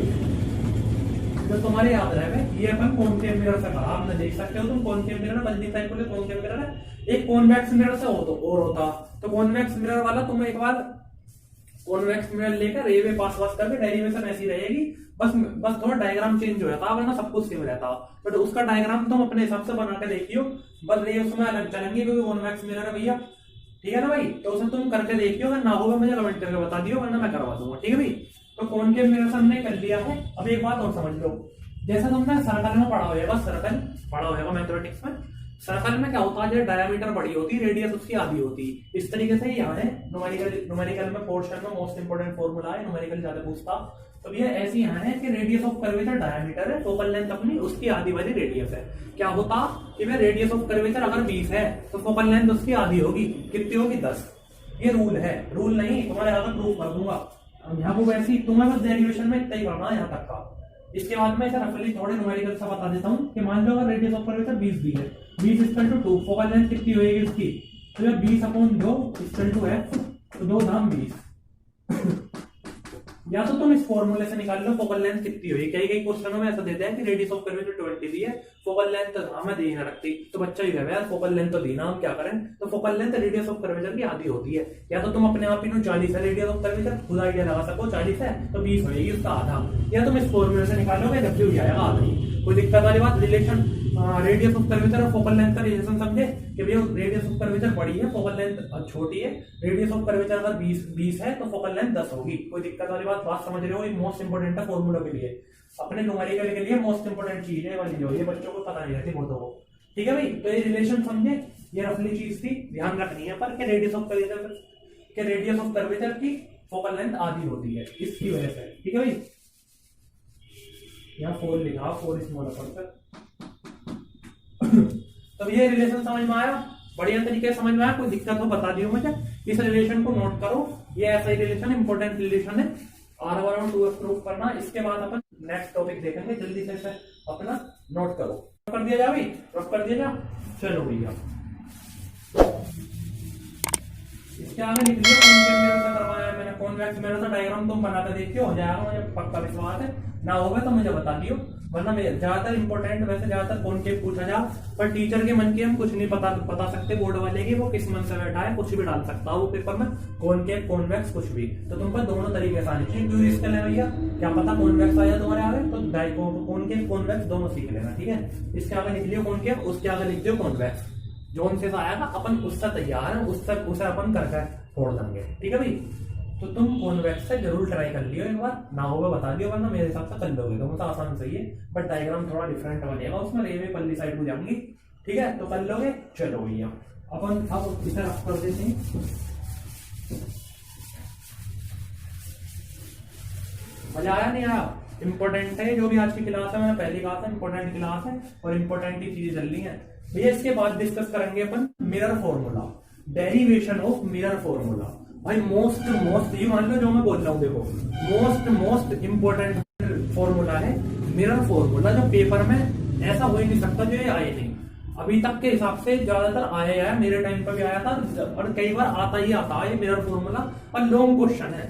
जो तुम्हारे याद रहेगा। ये अपन कॉनकेव मिरर से करा, आपने देख सकते हो तुम कॉनकेव मिरर, बल्कि टाइप को कॉनकेव मिरर है। एक कॉन्वेक्स मिरर से हो तो और होता, तो कॉन्वेक्स मिरर वाला तुम एक बार कॉन्वेक्स मिरर लेकर रे वे पास करके डेरिवेशन ऐसी रहेगी, बस थोड़ा डायग्राम चेंज हो जाता, वरना सब कुछ सेम रहता। बट उसका डायग्राम तुम अपने हिसाब से बना के देखियो, बस रे उसमें अलग चलेंगे क्योंकि कॉन्वेक्स मिरर है भैया, ठीक है ना भाई। तो उसे तुम करके देखियो, अगर ना होगा मुझे कमेंट करके बता दियो, वरना मैं करवा दूंगा, ठीक है भाई। तो कॉनकेव मिरर हमने कर लिया है। अब एक बात और समझ लो, जैसा तुमने सर्कल में पढ़ा होगा, सर्कल पढ़ा होगा मैथमेटिक्स में, सर्कल में क्या होता है, डायमीटर बड़ी होती है, रेडियस उसकी आधी होती है। इस तरीके से यहाँ है न्यूमेरिकल में पोर्शन में मोस्ट इंपोर्टेंट फॉर्मूला है, न्यूमेरिकल ज्यादा पूछता। तो ये ऐसी यहाँ है कि रेडियस ऑफ कर्वेचर डायमीटर है, फोकल लेंथ अपनी उसकी आधी वाली रेडियस है। क्या होता कि मैं रेडियस ऑफ कर्वेचर अगर 20 है तो फोकल लेंथ उसकी आधी होगी, कितनी होगी, 10। ये रूल है, रूल नहीं तुम्हारे आगे प्रूफ कर दूंगा। यहाँ को वैसे ही तुम्हें बस डेरिवेशन में इतना ही करना है यहाँ तक का। इसके बाद में रफली थोड़े न्यूमेरिकल से बता देता हूँ कि मान लो अगर रेडियस ऑफ कर्वेचर 20 दी है, 20 इक्वल टू 2, फोकल लेंथ कितनी होगी उसकी, तो 20/2 इक्वल टू f, तो 2 धाम 20। या तो तुम इस फॉर्मूले से निकाल लो फोकल लेंथ कितनी हुई। कई क्वेश्चनों में ऐसा देते हैं कि रेडियस ऑफ कर्वेचर 20 दी है, फोकल लेंथ हमें दी ना रखती, तो बच्चा ही कहे यार फोकल लेंथ तो दी ना, हम क्या करें। तो focal length radius of curvature की आधी होती है। या तो तुम अपने आप ही 40 है रेडियस ऑफ कर्वेचर, खुद आइडिया लगा सको, 40 है तो 20 होगी उसका आधा। या तुम इस फॉर्मूले से निकालोगे जब भी आएगा आधा ही। कोई दिक्कत वाली बात, रिलेशन रेडियस ऑफ कर्वेचर और फोकल लेंथ का रिलेशन समझे कि भैया रेडियस ऑफ कर्वेचर बड़ी है, फोकल लेंथ छोटी है। रेडियस ऑफ कर्वेचर अगर 20 है तो फोकल लेंथ 10 होगी। कोई दिक्कत वाली बात समझ रहे हो, ये मोस्ट इंपोर्टेंट है फॉर्मूला के लिए, अपने न्यूमेरिकल के लिए मोस्ट इंपोर्टेंट चीज है वाली, जो ये बच्चों को पता नहीं रहती बहुतों को, ठीक है भाई। तो ये रिलेशन समझे, ये रफली चीज थी, ध्यान रखनी है पर कि रेडियस ऑफ कर्वेचर की फोकल लेंथ आधी होती है इसकी वजह से, ठीक है भाई। यहाँ 4 लिखा, 4 स्मॉल अपर। तो ये रिलेशन समझ में आया, बढ़िया तरीके से समझ में आया, कोई दिक्कत हो बता दियो मुझे। इस रिलेशन को नोट करो, ये ऐसा ही रिलेशन इंपॉर्टेंट रिलेशन है, r बराबर 2f प्रूफ करना। इसके बाद अपन नेक्स्ट टॉपिक देखेंगे, जल्दी से अपना नोट करो। कर दिया जा भाई, रफ कर दिया जा, चलो भैया। इसके आगे लिख लिया कॉन्वेक्स मिरर से करवाया है मैंने, कॉन्वेक्स मिरर का डायग्राम तुम बनाते देखियो, हो जाएगा मुझे पक्का विश्वास है। ना होगा तो मुझे बता दियो, वरना ज्यादातर इंपॉर्टेंट वैसे ज्यादातर कॉनकेव पूछा जा, पर टीचर के मन की हम कुछ नहीं बता सकते, बोर्ड वाले की वो किस मन से बैठा है, कुछ भी डाल सकता है वो पेपर में, कॉनकेव कॉन्वेक्स कुछ भी। तो तुम पर दोनों तरीके से आने चाहिए, क्यों इसके लिए भैया क्या पता कॉन्वेक्स आया तुम्हारे आगे, तो कॉनकेव कॉन्वेक्स दोनों सीख लेना, ठीक है। इसके आगे लिख लियो कॉनकेव, उसके आगे लिख दियो कॉन्वेक्स, जोन से आएगा अपन उससे तैयार है, उसे अपन करके छोड़ देंगे, ठीक है भाई। तो तुम कॉन्वेक्स से जरूर ट्राई कर लियो एक बार, ना होगा बता दियो, वरना मेरे हिसाब से कर लोगे तो मतलब आसान सही है, बट डायग्राम थोड़ा डिफरेंट बनेगा, उसमें रेवे पल्ली साइड को जाऊंगी, ठीक है, तो कर लोगे। चलो भैया अपन अब इसे रफ कर देते हैं। मजा आया नहीं आया? इंपॉर्टेंट है जो भी आज की क्लास है, मैंने पहले कहा था इंपॉर्टेंट क्लास है और इंपॉर्टेंट ही चीजें चल रही है भैया। इसके बाद डिस्कस करेंगे अपन mirror formula, derivation of mirror formula. भाई मोस्ट ये मान लो जो मैं बोल रहा हूँ, देखो मोस्ट इंपॉर्टेंट फॉर्मूला है मिरर फॉर्मूला, जो पेपर में ऐसा हो ही नहीं सकता जो ये आए नहीं। अभी तक के हिसाब से ज्यादातर आया है, मेरे टाइम पर भी आया था और कई बार आता ही आता है मिरर फॉर्मूला। और लॉन्ग क्वेश्चन है,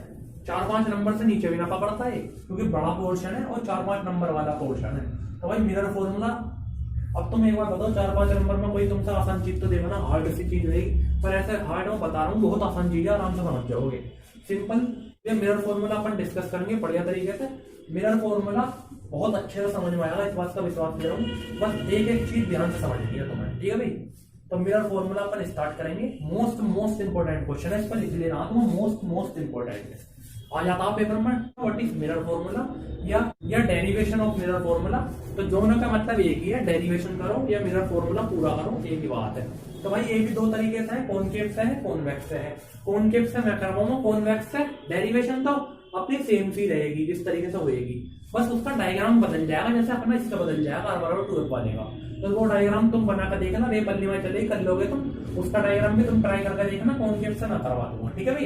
4-5 नंबर से नीचे भी ना पकड़ता है क्योंकि बड़ा पोर्शन है और 4-5 नंबर वाला पोर्शन है। तो भाई मिरर फॉर्मूला, अब तुम एक बार बताओ 4-5 नंबर में कोई तुमसे आसान चीज तो देखो ना, हार्ड सी चीज रहेगी, पर ऐसे हार्ड मैं बता रहा हूँ बहुत आसान चीज है, आराम से समझ जाओगे। सिंपल ये मिरर फॉर्मूला अपन डिस्कस करेंगे बढ़िया तरीके से। मिरर फॉर्मूला बहुत अच्छे से समझ में आएगा, इस बात का विश्वास ले रहा हूँ। बस एक एक चीज ध्यान से समझनी है तुम्हें, ठीक है भाई? तो मिरर फॉर्मूला अपन स्टार्ट करेंगे। मोस्ट इंपॉर्टेंट क्वेश्चन है, इस पर इसलिए रहा तो मोस्ट इंपॉर्टेंट है, आ जाता है पेपर में। व्हाट इज मिरर फॉर्मूला या डेरिवेशन ऑफ मिरर फॉर्मूला। तो दोनों का मतलब एक ही है, डेरिवेशन करो या मिरर फॉर्मूला पूरा करो, एक ही बात है। तो भाई ये भी दो तरीके से है, कॉनकेव से है, कॉन्वेक्स से है। कॉनकेव से मैं करवाऊंगा, कॉन्वेक्स से डेरिवेशन तो अपनी सेम सी रहेगी जिस तरीके से होएगी, बस उसका डायग्राम बदल जाएगा। जैसे अपना इसका बदल जाएगा r = 2 वाले का, तो वो डायग्राम तुम बना कर देखना, रे पल्ली में चले कर लोगे तुम, उसका डायग्राम भी तुम ट्राई करके देखना। कॉनकेव से मैं करवा दूंगा, ठीक है भाई?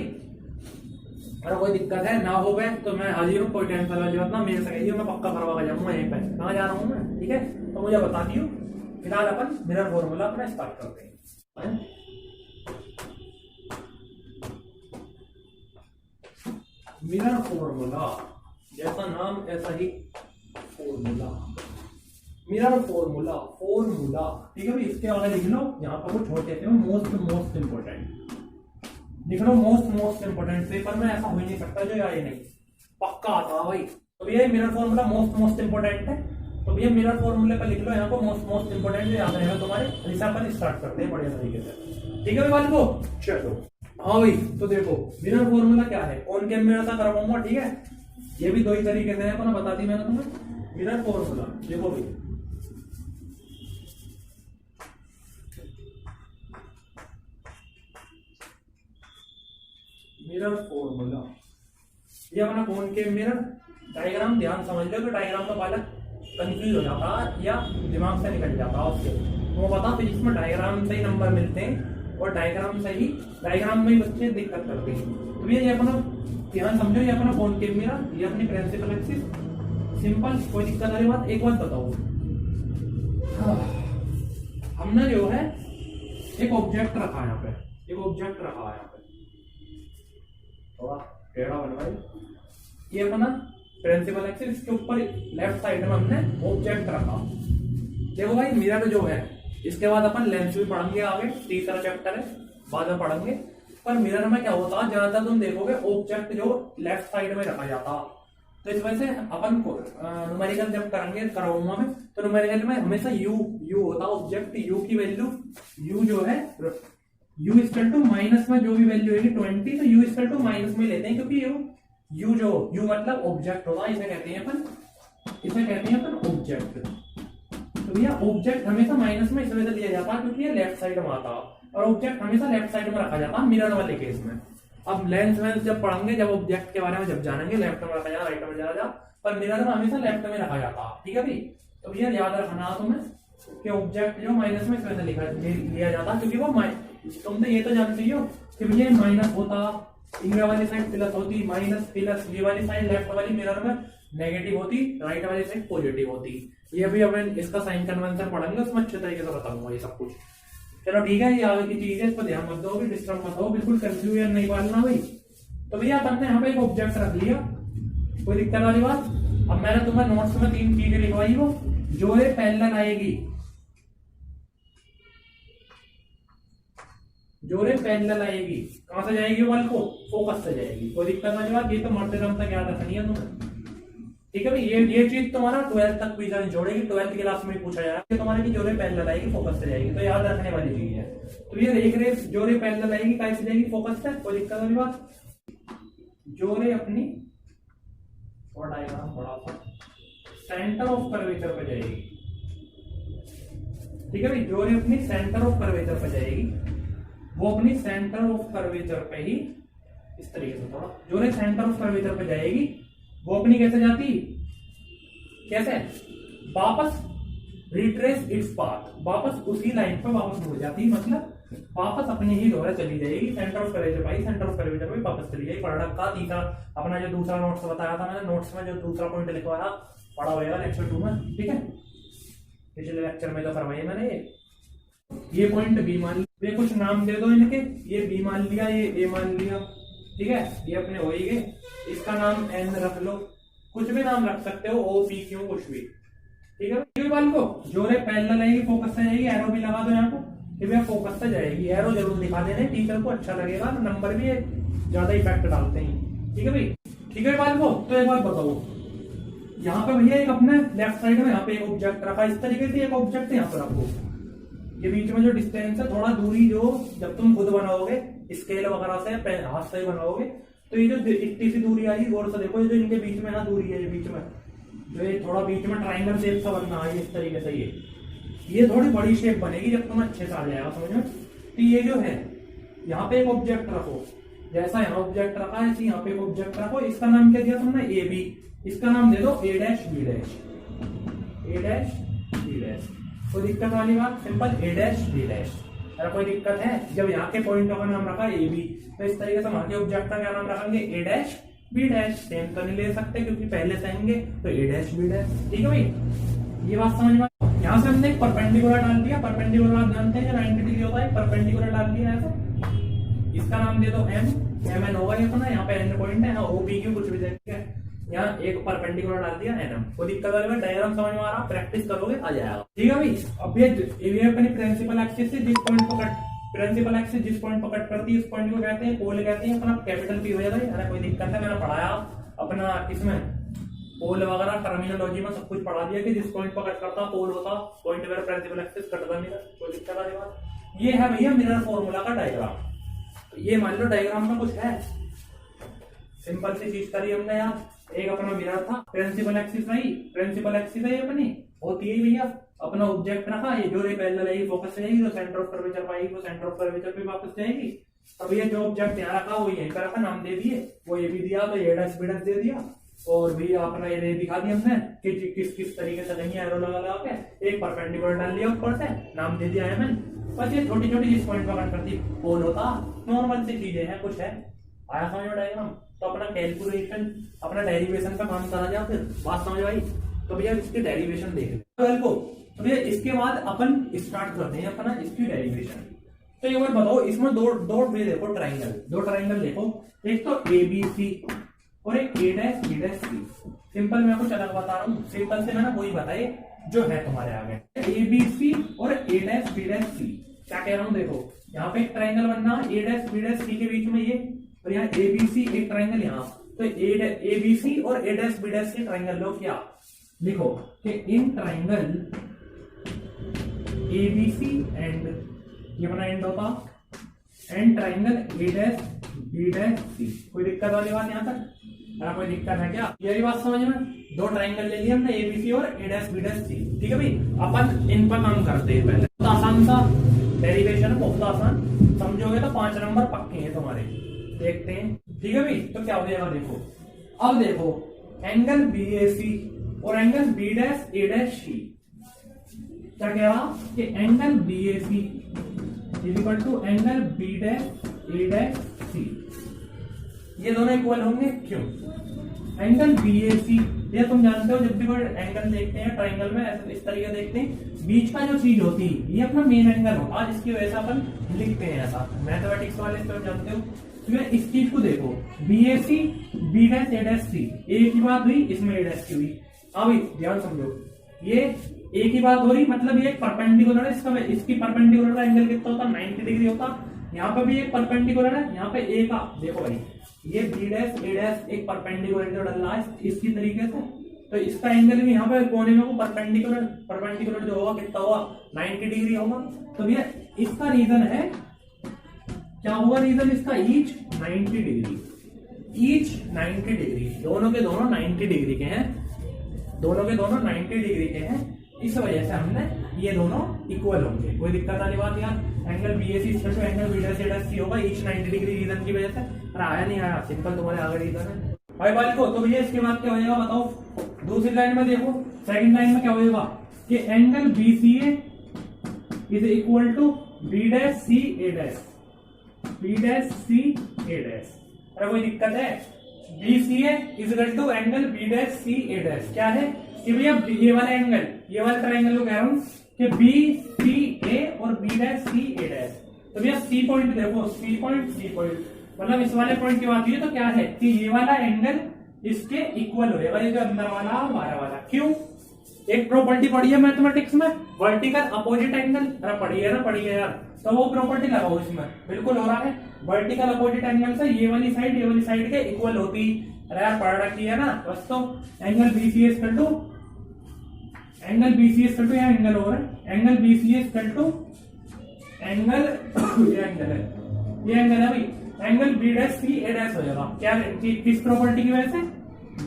अगर कोई दिक्कत है ना हो गए तो मैं हाजिर हूँ, कोई टेंशन वाली बात ना, मेरे से कहिए, मैं पक्का करवा के जाऊंगा यहीं पे। कहाँ जा रहा हूँ मैं, ठीक है? तो मुझे बता दियो। फिलहाल अपन मिरर फॉर्मूला अपना स्टार्ट करते हैं। मिरर फॉर्मूला, जैसा नाम ऐसा ही फॉर्मूला, मिरर फॉर्मूला, ठीक है भाई? इसके आगे लिख लो, यहाँ पर वो छोटे थे मोस्ट इंपॉर्टेंट लिख लो, मोस्ट इंपॉर्टेंट। पेपर में ऐसा हो ही नहीं सकता जो आए नहीं, पक्का आता भाई। तो भैया मिरर फॉर्मूला मोस्ट इंपॉर्टेंट है, तो भैया मिरर फॉर्मूले पर लिख लो यहाँ को मोस्ट इंपॉर्टेंट, याद रहेगा तुम्हारे। ऐसा अपन स्टार्ट करते हैं बढ़िया तरीके से, ठीक है भाई? वाले को चलो, हाँ भाई। तो देखो मिरर फॉर्मूला क्या है, कॉनकेव मिरर से करवाऊंगा, ठीक है? ये भी दो ही तरीके से है, अपन बता दी मैंने तुम्हें। मिरर फॉर्मूला देखो भाई, मिरर फॉर्मूला ये अपना कॉनकेव मिरर। डायग्राम ध्यान समझ लो, तो डायग्राम का बालक कंफ्यूज हो जाता है या दिमाग से निकल जाता है उसके। तो पता फिजिक्स में डायग्राम से ही नंबर मिलते हैं और डायग्राम में ही बच्चे दिक्कत करते हैं। तो ये अपना ध्यान समझो, ये अपना कॉनकेव मिरर, ये अपनी प्रिंसिपल एक्सिस। सिंपल, कोई दिक्कत वाली बात? एक बात बताओ, हमने जो है एक ऑब्जेक्ट रखा है यहाँ पे, थोड़ा टेढ़ा बनवाए, ये अपना प्रिंसिपल एक्सिस, इसके ऊपर लेफ्ट साइड में हमने ऑब्जेक्ट रखा। देखो भाई मिरर जो है, इसके बाद अपन लेंस भी पढ़ेंगे आगे, तीसरा चैप्टर है, बाद में पढ़ेंगे। पर मिरर में क्या होता है, ज्यादातर तुम देखोगे ऑब्जेक्ट जो लेफ्ट साइड में रखा जाता, तो इस वजह से अपन न्यूमेरिकल जब कराऊंगा मैं, तो न्यूमेरिकल में हमेशा यू होता है ऑब्जेक्ट। यू की वैल्यू, यू जो है u इक्वल टू माइनस में जो भी वैल्यू है 20, तो u इक्वल टू माइनस में लेते हैं, क्योंकि u मतलब ऑब्जेक्ट होगा, इसे कहते हैं अपन ऑब्जेक्ट। तो भैया ऑब्जेक्ट हमेशा माइनस में इस वजह से लिया जाता है क्योंकि ये लेफ्ट साइड में आता है, और ऑब्जेक्ट हमेशा लेफ्ट साइड में रखा जाता है मिरर वाले केस में। अब लेंस में जब पढ़ेंगे, जब ऑब्जेक्ट के बारे में जब जानेंगे, लेफ्ट में रखा जाए, राइट में जाए, पर मिरर में हमेशा लेफ्ट में रखा जाता है, ठीक है भाई? तो भैया याद रखना तुम्हें कि ऑब्जेक्ट जो माइनस में इस वजह से लिया जाता है क्योंकि वो तुम तो ये तो जानते ही हो कि भैया माइनस होता, ये वाली साइड प्लस होती, माइनस प्लस, ये वाली साइड लेफ्ट वाली मिरर में नेगेटिव होती, राइट वाली साइड पॉजिटिव होती। ये भी अपन इसका साइन कन्वेंशन पढ़ेंगे, उसमें अच्छे तरीके से बताऊंगा ये सब कुछ। चलो ठीक है, ये आगे की चीज है, इस पर ध्यान मत दो, डिस्टर्ब मत हो, बिल्कुल कंफ्यूजन नहीं पालना भाई। तो भैया अपन ने यहाँ पे एक ऑब्जेक्ट रख लिया, कोई दिक्कत वाली बात? अब मैंने तुम्हें नोट्स में 3 चीजें लिखवाई, वो जो है पैरेलल आएगी, जोरे पैरेलल आएगी, कहां से जाएगी बल को? फोकस से जाएगी। कोई दिक्कत वाली बात? ये तो मरते दम तक याद रखनी है तुम्हें, ठीक है भाई? ये चीज तुम्हारा 12th तक भी जोड़ेगी, 12th क्लास में पूछा जाएगा तुम्हारे की जोरे पैरेलल आएगी, फोकस से जाएगी, तो याद रखने वाली चीज है। तो ये एक रेस जोरे पैरेलल आएगी, कैसे जाएगी? फोकस से। कोई दिक्कत वाली बात? जोरे अपनी और डायग्राम बड़ा सा सेंटर ऑफ कर्वेचर पे जाएगी, ठीक है भाई? जोरे अपनी सेंटर ऑफ कर्वेचर पे जाएगी, वो अपनी सेंटर ऑफ कर्वेचर पे ही इस तरीके से, थोड़ा जोरे सेंटर ऑफ कर्वेचर पे जाएगी, वो अपनी कैसे जाती, कैसे वापस रिट्रेस इट्स पाथ, वापस उसी लाइन पर वापस मुड़ जाती, मतलब वापस अपने ही द्वारा चली जाएगी। Centre of curvature pi, centre of curvature में वापस चली जाएगी। प्रोडक्ट का तीसरा अपना जो दूसरा नोट्स बताया था मैंने, नोट्स में जो दूसरा पॉइंट लिखवाया पढ़ा होगा लेक्चर 2 में, ठीक है, पिछले लेक्चर में जो करवाई मैंने। ये पॉइंट बी मान लिया, कुछ नाम दे दो इनके, ये बी मान लिया, ये ए मान लिया, ठीक है, ये अपने हो ही गए। इसका नाम एन रख लो, कुछ भी नाम रख सकते हो, ओ पी क्यू कुछ भी, ठीक है। बाल को जो रे पैरेलल आएगी फोकस से जाएगी, एरो भी लगा दो यहाँ को, ये भैया फोकस से जाएगी, एरो जरूर दिखा देने, टीचर को अच्छा लगेगा, नंबर भी ज्यादा इफेक्ट डालते हैं, ठीक है भाई। ठीक है बाल को, तो एक बात बताओ, यहाँ पे भैया एक अपने लेफ्ट साइड में यहाँ पे एक ऑब्जेक्ट रखा, इस तरीके से एक ऑब्जेक्ट यहाँ पर रखो, ये बीच में जो डिस्टेंस है थोड़ा दूरी, जो जब तुम खुद बनाओगे स्केल वगैरह से हाथ से बनाओगे, तो ये जो इतनी सी दूरी आई, गौर से देखो, ये जो इनके बीच में ना दूरी है, ये बीच में जो ये थोड़ा बीच में ट्राइंगल शेप सा बनना है इस तरीके से, ये थोड़ी बड़ी शेप बनेगी जब तुम्हें अच्छे से आ जाएगा समझ में। तो ये जो है यहाँ पे एक ऑब्जेक्ट रखो, जैसा यहाँ ऑब्जेक्ट रखा है यहाँ पे एक ऑब्जेक्ट रखो, इसका नाम क्या दिया तुमने, ए बी, इसका नाम दे दो ए dash B dash, A dash B dash. कोई दिक्कत वाली बात, सिंपल ए डैश बी डैश। अगर कोई दिक्कत है, जब यहाँ के पॉइंटों का नाम रखा ए बी, तो इस तरीके से वहां के ऑब्जेक्ट का क्या नाम रखेंगे, ए डैश बी डैश। सेम तो नहीं ले सकते क्योंकि पहले से आएंगे, तो ए डैश बी डैश, ठीक है भाई, ये बात समझ में। यहाँ से हमने एक परपेंडिकुलर डाल दिया, परपेंडिकुलर आप जानते हैं 90 डिग्री होता है, परपेंडिकुलर डाल दिया ऐसे, इसका नाम दे दो एम, एम एन होगा ये अपना, यहाँ पे एंड पॉइंट है, ओ पी क्यू कुछ भी देखते हैं, यहाँ एक परपेंडिकुलर डाल दिया एन एम। कोई दिक्कत वाली बात, डायग्राम समझ में आ रहा, प्रैक्टिस करोगे आ जाएगा, ठीक है भाई। अब ये अपनी प्रिंसिपल एक्सिस से जिस पॉइंट को कट, प्रिंसिपल एक्सिस जिस पॉइंट को कट करती है उस पॉइंट को कहते हैं पोल, कहते हैं अपना कैपिटल पी हो जाता है। अरे कोई दिक्कत है, मैंने पढ़ाया अपना इसमें पोल वगैरह टर्मिनोलॉजी में सब कुछ पढ़ा दिया कि जिस पॉइंट पर कट करता पोल होता, पॉइंट वगैरह प्रिंसिपल एक्सिस कट करने का, कोई दिक्कत वाली बात। ये है भैया मिरर फॉर्मूला का डायग्राम। ये मान लो डायग्राम में कुछ है, सिंपल सी चीज करी हमने यार, एक अपना मिरर था, प्रिंसिपल एक्सिस नहीं, प्रिंसिपल एक्सिस है ये अपनी होती है भैया, अपना ऑब्जेक्ट रखा, ये जो रे पैरेलल है फोकस से जाएगी, तो सेंटर ऑफ कर्वेचर पाएगी, वो सेंटर ऑफ कर्वेचर पे वापस जाएगी। अब ये जो ऑब्जेक्ट यहाँ रखा वो यहीं पर रखा, नाम दे दिए, वो ये भी दिया, तो ए डैश बी डैश दे दिया, और भी अपना ये दिखा दिया हमने कि किस किस तरीके से कहीं एरो लगा लगा के एक परपेंडिकुलर डाल लिया ऊपर से, नाम दे दिया है मैंने। बस ये छोटी छोटी जिस पॉइंट पर कट करती पोल होता, नॉर्मल सी चीजें हैं, कुछ है आया समझ में डायग्राम। तो अपना कैलकुलेशन, अपना डेरिवेशन का काम करा जाए, फिर बात समझ आई तो भैया इसकी डेरिवेशन देख लें को। तो भैया इसके बाद अपन स्टार्ट करते हैं अपना इसकी डेरिवेशन। तो एक बार बताओ, इसमें दो वे देखो, ट्राइंगल, दो ट्राइंगल देखो, एक तो ए बी सी और एक ए डैश बी डैश सी। सिंपल मैं कुछ अलग बता रहा हूँ, सिंपल से मैंने वही बताइए जो है तुम्हारे आगे, ए बी सी और A dash B dash C. क्या कह रहा हूँ देखो, यहाँ पे एक ट्राइंगल बनना, ए डैश बी डैश सी के बीच में ये, और यहाँ ए बी सी एक ट्राइंगल, यहाँ तो ए बी सी और ए डैश बी डैश के ट्राइंगल लो, क्या लिखो कि in triangle A B C and, ये अपना एंड होता, and triangle A dash B dash C. कोई दिक्कत वाली बात यहाँ तक? अगर कोई दिक्कत है क्या, यही बात समझ में। दो ट्राइंगल ले लिए हमने, ए बी सी और ए डैश बी डैश सी, ठीक है भाई। अपन इन पर काम करते हैं पहले, बहुत आसान सा डेरिवेशन, बहुत आसान, समझोगे तो 5 नंबर पक्के हैं तुम्हारे। देखते हैं, ठीक है भाई। तो क्या हो जाएगा देखो, अब देखो एंगल बी ए सी और angle B dash A dash C. क्या कह रहा कि angle B A C equal to angle B dash A dash C, ये दोनों इक्वल होंगे। क्यों? एंगल बी ए सी, ये तुम जानते हो जब भी कोई एंगल देखते हैं ट्राइंगल में ऐसे इस तरीके देखते हैं, बीच का जो चीज होती है ये अपना मेन एंगल होता है, जिसकी वजह से अपन लिखते हैं ऐसा, मैथमेटिक्स वाले इसको जानते हो। तो इस चीज को देखो, B A C B dash A dash C, ए की बात हुई, इसमें ए डैश की हुई। हाँ भाई ध्यान समझो, ये ए की बात हो रही, मतलब ये एक परपेंडिकुलर है, इसका इसकी परपेंडिकुलर का एंगल कितना होता, 90 डिग्री होता। यहाँ पे भी एक परपेंडिकुलर है, यहाँ पे ए का देखो भाई, ये बी डैश ए डैश एक परपेंडिकुलर जो डल रहा है इसकी तरीके से, तो इसका एंगल भी यहाँ पे कोने में वो परपेंडिकुलर जो होगा कितना होगा, 90 डिग्री होगा। तो भैया इसका रीजन है, क्या होगा रीजन इसका, ईच 90 डिग्री, ईच 90 डिग्री, दोनों के दोनों 90 डिग्री के हैं, दोनों के दोनों 90 डिग्री के हैं, इस वजह से हमने ये दोनों इक्वल होंगे। कोई दिक्कत वाली बात यार, angle B A C angle B dash A dash सी होगा, ईच 90 डिग्री रीजन की वजह से। अरे आया नहीं आया, सिंपल तुम्हारे आगे रीजन है। भाई बाल को। तो भैया इसके बाद क्या होगा बताओ। दूसरी लाइन में देखो, सेकंड लाइन में क्या होगा कि angle BCA is equal to B dash C A dash, B dash C A dash. अरे कोई दिक्कत है? BCA is equal to angle B dash C A dash. क्या है कि भैया ये वाला एंगल, ये वाला ट्रायंगल को कह रहा हूं कि BCA और B dash C A dash. तो भैया C पॉइंट देखो, C पॉइंट मतलब इस वाले पॉइंट की बात हुई तो क्या है कि ये वाला एंगल इसके इक्वल होगा, ये जो अंदर वाला और बाहर वाला। क्यों? एक प्रॉपर्टी पढ़ी है मैथमेटिक्स में, वर्टिकल अपोजिट एंगल। अरे पढ़ी है ना, पढ़ी है यार। तो वो प्रॉपर्टी लगाओ इसमें, बिल्कुल हो रहा है। वर्टिकल अपोजिट एंगल से ये वाली साइड के इक्वल होती। अरे यार पढ़ रखी है ना बस। तो एंगल BCA इक्वल टू या एंगल हो रहा है, angle BCA equal to angle ये एंगल है भाई, angle B dash C A dash हो जाएगा। क्या किस प्रॉपर्टी की वजह से?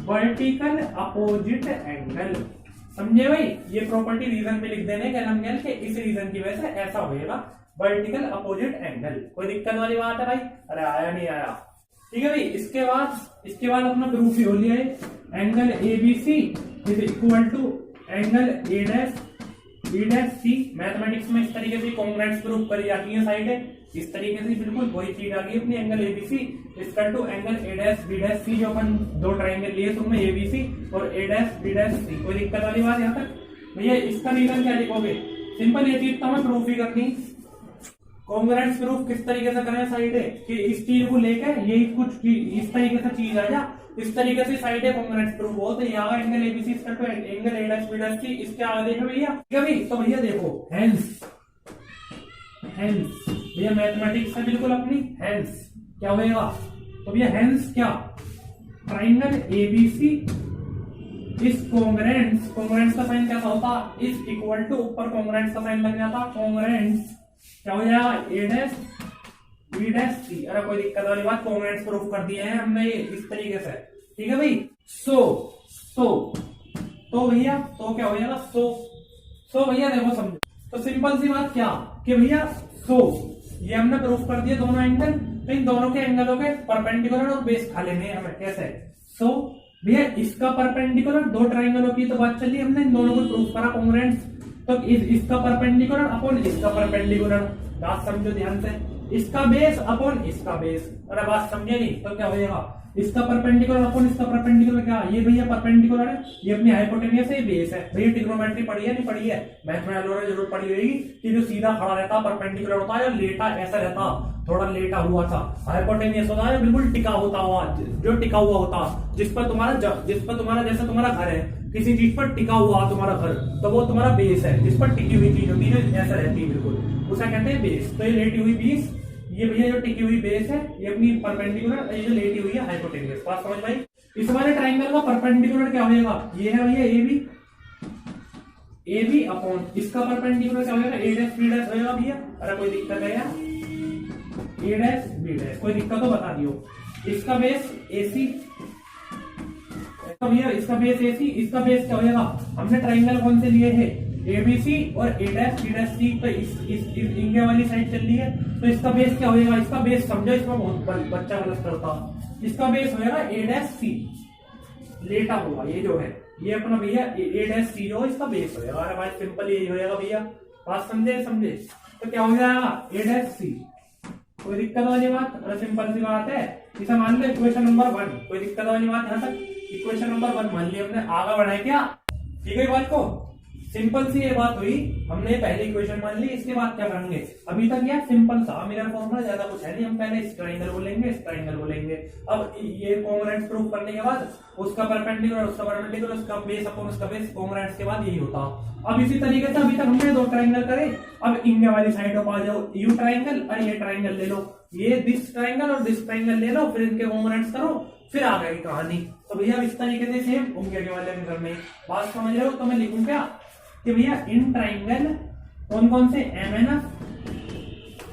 Vertical opposite angle. समझे भाई? ये प्रॉपर्टी रीजन पे लिख देने गैल के, इस रीजन की वजह से ऐसा होएगा वर्टिकल अपोजिट एंगल। कोई दिक्कत वाली बात है भाई? अरे आया नहीं आया? ठीक है भाई। इसके बाद अपना प्रूफ ही हो लिया है, angle ABC is equal to angle A dash B dash C। Mathematics में इस तरीके से कॉन्ग्रुएंस प्रूफ करी जाती है साइडें, इस तरीके से बिल्कुल वही चीज आ गई अपनी। Angle ABC equal to angle A dash B dash C, जो अपन दो ट्रायंगल लिए तुमने ABC और A dash B dash C। कोई दिक्कत वाली बात यहाँ तक? भैया इसका रीजन क्या लिखोगे? सिंपल, ये चीज तो हमें प्रूफ ही करनी। कॉन्ग्रुएंस प्रूफ किस तरीके से करें साइडें कि इस चीज को लेकर यही कुछ इस तरीके से चीज आ जा, इस तरीके से साइडें कॉन्ग्रुएंस प्रूफ हो। तो यहाँ angle ABC equal to angle A dash B dash C। इसके आगे देखो भैया, ठीक है भाई। तो भैया देखो हेंस भैया मैथमेटिक्स है बिल्कुल अपनी। हेंस क्या होगा? तो भैया हेंस क्या, ट्राइंगल ABC इस कॉन्ग्रुएंस का साइन कैसा होता? इस इक्वल टू ऊपर कॉन्ग्रुएंस का साइन लग जाता, कॉन्ग्रुएंस क्या हो जाएगा? A dash B dash C। अरे कोई दिक्कत वाली बात? कॉन्ग्रुएंस प्रूफ कर दिए हैं हमने इस तरीके से। ठीक है भाई। तो भैया तो क्या हो जाएगा? सो भैया देखो समझो, तो सिंपल सी बात क्या कि भैया ये हमने प्रूफ कर दिया दोनों एंगल। तो इन दोनों के एंगलों के परपेंडिकुलर और बेस खा लेने हैं हमें। कैसे? भैया इसका परपेंडिकुलर, दो ट्रायंगलों की तो बात चली, हमने इन दोनों को प्रूफ करा कॉन्ग्रुएंस। तो इसका परपेंडिकुलर अपॉन इसका परपेंडिकुलर, बात समझो ध्यान से। इसका बेस अपॉन इसका बेस। अरे बात समझे नहीं? तो क्या हो जाएगा? इसका परपेंडिकुलर अपॉन इसका परपेंडिकुलर। क्या ये भैया परपेंडिकुलर है, ये अपनी हाइपोटेनियस है, बेस है। भैया ट्रिग्नोमेट्री पढ़ी है नहीं पढ़ी है? मैथ में जरूर पढ़ी होगी कि जो सीधा खड़ा रहता परपेंडिकुलर होता है, लेटा ऐसा रहता, थोड़ा लेटा हुआ था, हाइपोटेनियस होता है, बिल्कुल टिका होता हुआ, जो टिका हुआ होता, जिस पर तुम्हारा जैसे तुम्हारा घर है, किसी चीज पर टिका हुआ तुम्हारा घर, तो वो तुम्हारा बेस है। जिस पर टिकी हुई चीज होती है, ऐसा रहती है बिल्कुल, उसे कहते हैं बेस। तो ये लेटी हुई बेस, ये भैया जो टिकी हुई बेस है, ये अपनी परपेंडिकुलर, ये जो लेटी हुई है हाइपोटेनियस। बात समझ भाई? इस वाले ट्रायंगल का परपेंडिकुलर क्या होगा? ये है भैया AB अपॉन इसका परपेंडिकुलर क्या होगा? A डैश B डैश होगा भैया। अरे कोई दिक्कत है यार? A डैश B डैश, कोई दिक्कत तो बता दियो। इसका बेस AC, भैया इसका बेस AC, इसका बेस क्या होगा? हमने ट्रायंगल कौन से लिए हैं? ABC और A dash B dash C। तो इस इनके वाली साइड चल रही है, तो इसका बेस क्या होगा? इसका बेस समझो, इसमें बहुत बच्चा गलत करता। इसका बेस होगा A डैश C, लेटा हुआ ये जो है, ये अपना भैया A डैश C जो इसका बेस होगा। अरे भाई सिंपल यही हो जाएगा भैया। बात समझे? तो क्या हो जाएगा? A dash C। कोई दिक्कत वाली बात? अरे सिंपल सी बात है। इसे मान लो इक्वेशन नंबर 1। कोई दिक्कत वाली बात यहाँ तक? इक्वेशन नंबर 1 मान लिया हमने, आगे बढ़ाए क्या? ठीक है बात को, सिंपल सी ये बात हुई। हमने पहली इक्वेशन मान ली, इसके बाद क्या करेंगे? अभी तक यार सिंपल सा मिरर फॉर्मूला, ज्यादा कुछ है नहीं। हम पहले इस ट्रायंगल बोलेंगे, इस ट्रायंगल बोलेंगे। अब ये कॉन्ग्रुएंस प्रूफ करने के बाद उसका परपेंडिकुलर, उसका बेस अपॉन उसका बेस, कॉन्ग्रुएंस के बाद यही होता। अब इसी तरीके से अभी तक हमने दो ट्रायंगल करे। अब इनके वाली साइड पर आ जाओ, यू ट्रायंगल और ये ट्रायंगल ले लो, ये दिस ट्रायंगल और दिस ट्रायंगल ले लो, फिर इनके कॉन्ग्रुएंस करो, फिर आ गई कहानी। तो भैया इस तरीके से सेम उनके वाले में करने। बात समझ रहे हो? तो मैं लिखूं क्या कि भैया इन ट्रायंगल कौन कौन से? MNF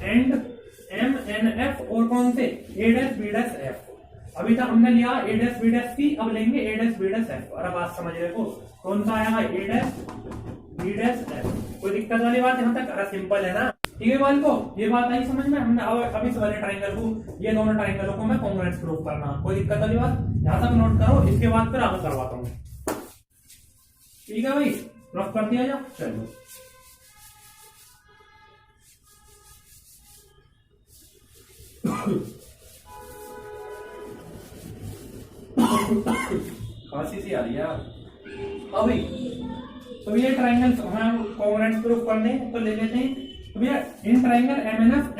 एंड MNF, और कौन से? A dash B dash F। अभी तक हमने लिया A dash B dash C, अब लेंगे A dash B dash F। अरे बात समझ रहे हो? कौन सा आएगा? A dash B dash F। कोई दिक्कत वाली बात यहाँ तक? अरे सिंपल है ना। ठीक है वाल को, ये बात आई समझ में। हमने अब इस वाले ट्राइंगल को, ये दोनों ट्राइंगलों को मैं कॉन्ग्रुएंस प्रूफ करना, कोई दिक्कत वाली बात, यहां तक नोट करो, इसके बाद फिर आगे करवाता हूँ। ठीक है भाई, रफ कर दिया जा। चलो खांसी सी आ रही है अभी। तो ये ट्राइंगल हम कॉन्ग्रुएंस प्रूफ करने तो ले लेते हैं। तो भैया in triangle MNF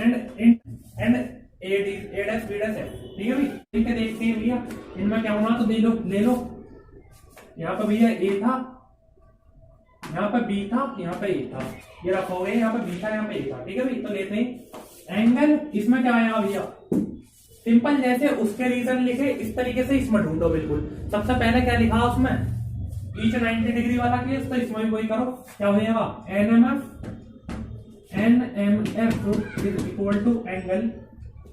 and ADS BDS है, ठीक है भाई। ठीक है, देखते हैं भैया इनमें क्या होना, तो ले लो। यहाँ पे भैया ए था, यहाँ पे बी था, यहाँ पे ए था, ये रखा हुआ है, यहाँ पे बी था, यहाँ पे ए था, ठीक है भाई। तो लेते हैं एंगल, इसमें क्या आया भैया, सिंपल जैसे उसके रीजन लिखे इस तरीके से इसमें ढूंढो। बिल्कुल सबसे पहले क्या लिखा उसमें, ईच 90 डिग्री वाला केस, तो इसमें भी वही करो। क्या हो जाएगा, NMF is equal to angle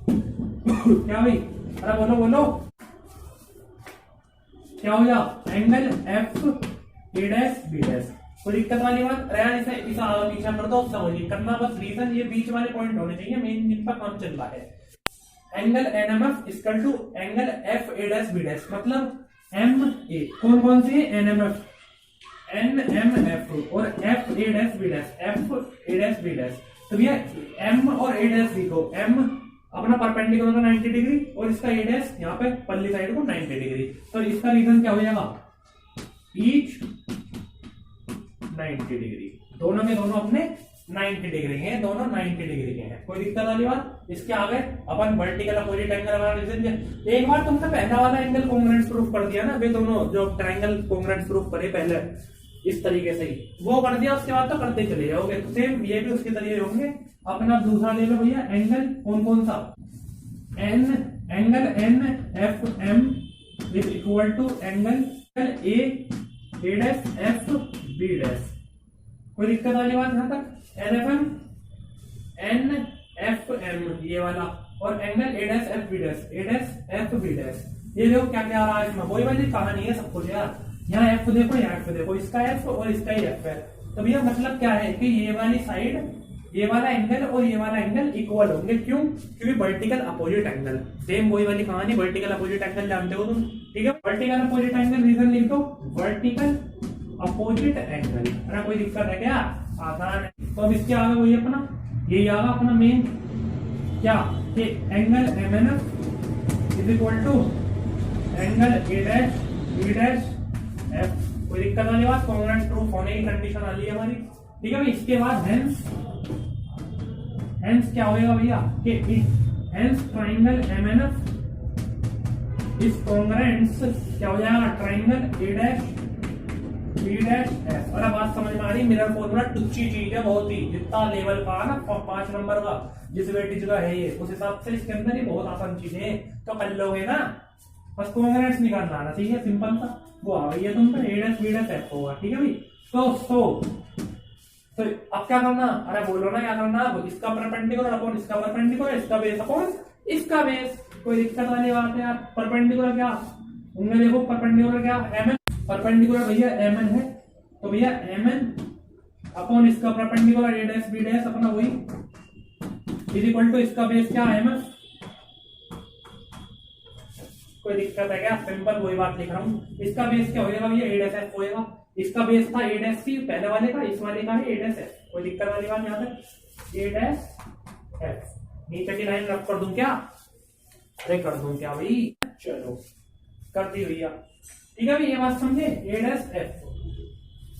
क्या भाई, अरे बोलो क्या हो जाएगा, angle F A dash B dash. कोई दिक्कत वाली बात, अरे इसे इस आगे पीछे कर दो, समझिए करना बस रीजन, ये बीच वाले पॉइंट होने चाहिए मेन जिन पर काम चल रहा है। Angle NMF equal to angle F A dash B dash, मतलब एम ए कौन सी है, एनएमएफ एनएमएफ और F A dash B dash, F A dash B dash. तो भैया एम और ए डैश लिखो, एम अपना परपेंडिकुलर का 90 डिग्री और इसका ए डैश यहाँ पे पल्ली साइड को 90 डिग्री। तो इसका रीजन क्या हो जाएगा, ईच 90 डिग्री, दोनों के दोनों अपने 90 डिग्री हैं, दोनों 90 डिग्री के हैं। कोई दिक्कत वाली बात। इसके आगे अपन वर्टिकल अपोजिट एंगल वाला रीजन, एक बार तुमने पहला वाला एंगल कॉन्ग्रुएंस प्रूफ कर दिया ना, वे दोनों जो ट्रायंगल कॉन्ग्रुएंस प्रूफ करे पहले इस तरीके से ही, वो कर दिया, उसके बाद तो करते चले जाओगे। तो सेम ये भी उसके तरीके होंगे। अपना दूसरा ले लो भैया, एंगल कौन सा, angle N F M is equal to angle A dash F B dash. कोई दिक्कत वाली बात यहाँ तक, एन एफ एम ये वाला, और angle A dash F B dash, A dash F B dash. ये देखो क्या क्या आ रहा है इसमें, वही वाली कहानी है सब कुछ यार। यहाँ एफ देखो, यहाँ एफ देखो, इसका एफ और इसका ही एफ है। तो भैया मतलब क्या है कि ये वाली साइड, ये वाला एंगल और ये वाला एंगल इक्वल होंगे। क्यों, क्योंकि वर्टिकल अपोजिट एंगल, सेम वही वाली कहानी, वर्टिकल अपोजिट एंगल जानते हो तुम, ठीक है। वर्टिकल अपोजिट एंगल रीजन लिख दो, वर्टिकल अपोजिट एंगल। अरे कोई दिक्कत है क्या, आसान है। तो अब इसके आगे वही अपना ये आगा अपना मेन क्या, कि angle MNF is equal to angle A dash B dash F. कोई दिक्कत वाली बात, कॉन्ग्रुएंस प्रूफ होने की कंडीशन आ रही है हमारी, ठीक है भाई। इसके बाद हेंस क्या होगा भैया, कि hence triangle MNF is congruence क्या हो जाएगा, triangle A dash B dash F. और बात समझ में आ रही, मिरर फॉर्मूला टुच्ची चीज है बहुत ही, जितना लेवल का ना 5 नंबर का जिस वेटेज का है ये, उस हिसाब से इसके अंदर ये बहुत आसान चीज है, तो कर लोगे ना। बस कॉन्ग्रुएंस निकालना आना चाहिए, सिंपल सा, वो आ गई है तुम पे, ए डैश बी डैश एफ होगा, ठीक है भाई। तो अब क्या करना, अरे बोलो ना क्या करना, अब इसका परपेंडिकुलर अपॉन इसका परपेंडिकुलर, इसका बेस अपॉन इसका बेस। कोई दिक्कत वाली बात है यार। परपेंडिकुलर क्या होंगे, देखो परपेंडिकुलर क्या, एम एन, परपेंडिकुलर भैया एम एन है, तो भैया एम एन अपॉन इसका perpendicular A dash B dash अपना वही इज इक्वल टू इसका बेस क्या, एम एफ। कोई दिक्कत है क्या, सिंपल वही बात लिख रहा हूँ। इसका बेस क्या होगा भैया, ए डैश एफ होएगा। इसका बेस था ए डैश सी पहले वाले का, इस वाले का है ए डैश एफ। कोई दिक्कत वाली बात यहाँ तक, ए डैश एफ। नीचे की लाइन रख कर दूं क्या, अरे कर दूं क्या भाई, चलो कर दी भैया, ठीक है भाई। ये बात समझे, ए डैश एफ,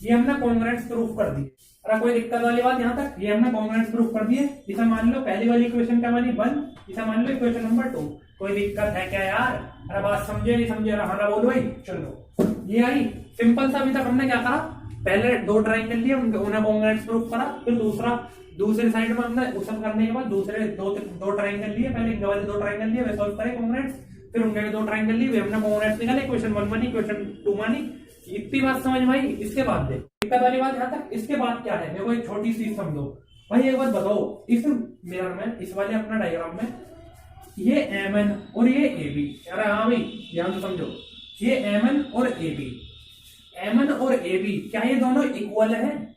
ये हमने कॉन्ग्रुएंस प्रूफ कर दी। अरे कोई दिक्कत वाली बात यहाँ तक, ये हमने कॉन्ग्रुएंस प्रूफ कर दिए। इसे मान लो पहली वाली इक्वेशन क्या मानी, 1, इसे मान लो इक्वेशन नंबर 2। कोई दिक्कत है क्या यार, अरे बात समझे नहीं समझे, रहा बोलो भाई। चलो ये आई सिंपल सा। अभी तक हमने क्या करा, पहले 2 ट्रायंगल लिए, उन्हें कॉन्ग्रुएंस प्रूफ करा, फिर दूसरे साइड में हमने उसम करने के बाद दूसरे दो ट्रायंगल लिए, पहले इनके वाले 2 ट्रायंगल लिए, वे सॉल्व करे कॉन्ग्रुएंस, फिर उनके 2 ट्रायंगल लिए, वे हमने कॉन्ग्रुएंस निकाले, इक्वेशन 1 मानी, इक्वेशन 2 मानी। इतनी बात समझ में आई। इसके बाद देख, दिक्कत वाली बात यहाँ तक। इसके बाद क्या है, देखो एक छोटी सी समझो भाई, एक बात बताओ, इस मिरर में, इस वाले अपना डायग्राम में, ये एमएन और ये एबी, अरे हाँ भाई ध्यान से समझो, ये एमएन और एबी, एमएन और एबी क्या ये दोनों इक्वल हैं,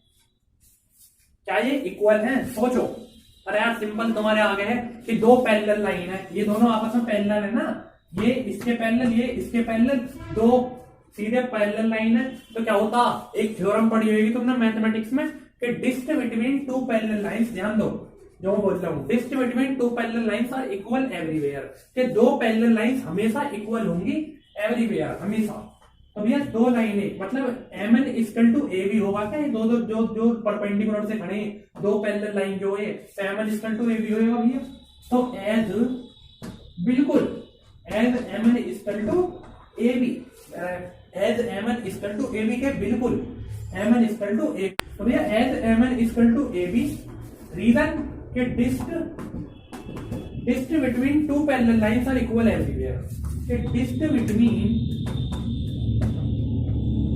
क्या ये इक्वल हैं, सोचो। अरे यार सिंपल तुम्हारे आगे है कि दो पैरेलल लाइन है, ये दोनों आपस में पैरेलल है ना, ये इसके पैरेलल, ये इसके पैरेलल, दो सीधे पैरेलल लाइन है। तो क्या होता, एक थ्योरम पढ़ी होगी तुमने मैथमेटिक्स में कि distance between two parallel lines, ध्यान दो जो मैं बोल रहा हूँ, distance between two parallel lines are equal everywhere, कि दो पैरेलल लाइंस हमेशा इक्वल होंगी एवरीवेयर, हमेशा। तो भैया दो लाइनें मतलब M N equal to A B होगा क्या, दो दो जो जो परपेंडिकुलर से खड़े दो पैरेलल लाइन जो है, M N equal to A B होगा भैया। तो एज बिल्कुल as M N equal to A B, as M N equal to A B के बिल्कुल M N equal to A, तो भैया as M N equal to A B, reason के dist between two parallel lines are equal everywhere, के dist between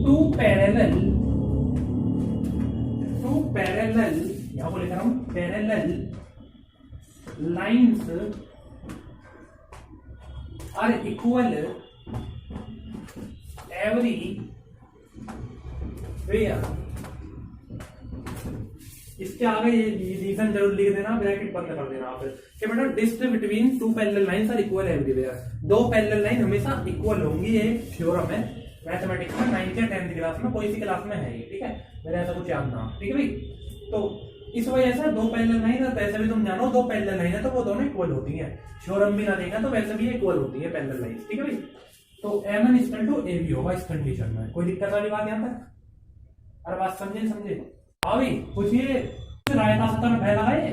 two parallel यहां को लिख रहा हूं, parallel lines are equal everywhere. इसके आगे ये रीजन जरूर लिख देना, ब्रैकेट बंद कर देना आप कि बेटा distance between two parallel lines are equal everywhere, दो पैरेलल लाइन हमेशा इक्वल होंगी, ये थ्योरम है मैथमेटिक्स में 9th या 10th क्लास में, कोई सी क्लास में है ये, ठीक है, मेरा ऐसा कुछ याद ना, ठीक है भाई। तो इस वजह से दो पैरेलल लाइन है, वैसे भी तुम जानो दो पैरेलल लाइन है तो वो दोनों इक्वल होती हैं, थ्योरम भी ना देखा तो वैसे भी इक्वल होती है पैरेलल लाइन, ठीक है भाई। तो M N equal to A B होगा इस कंडीशन में, कोई दिक्कत वाली बात यहाँ तक? अरे बात समझे हाँ भाई, पूछिए रायता से तो न फैला है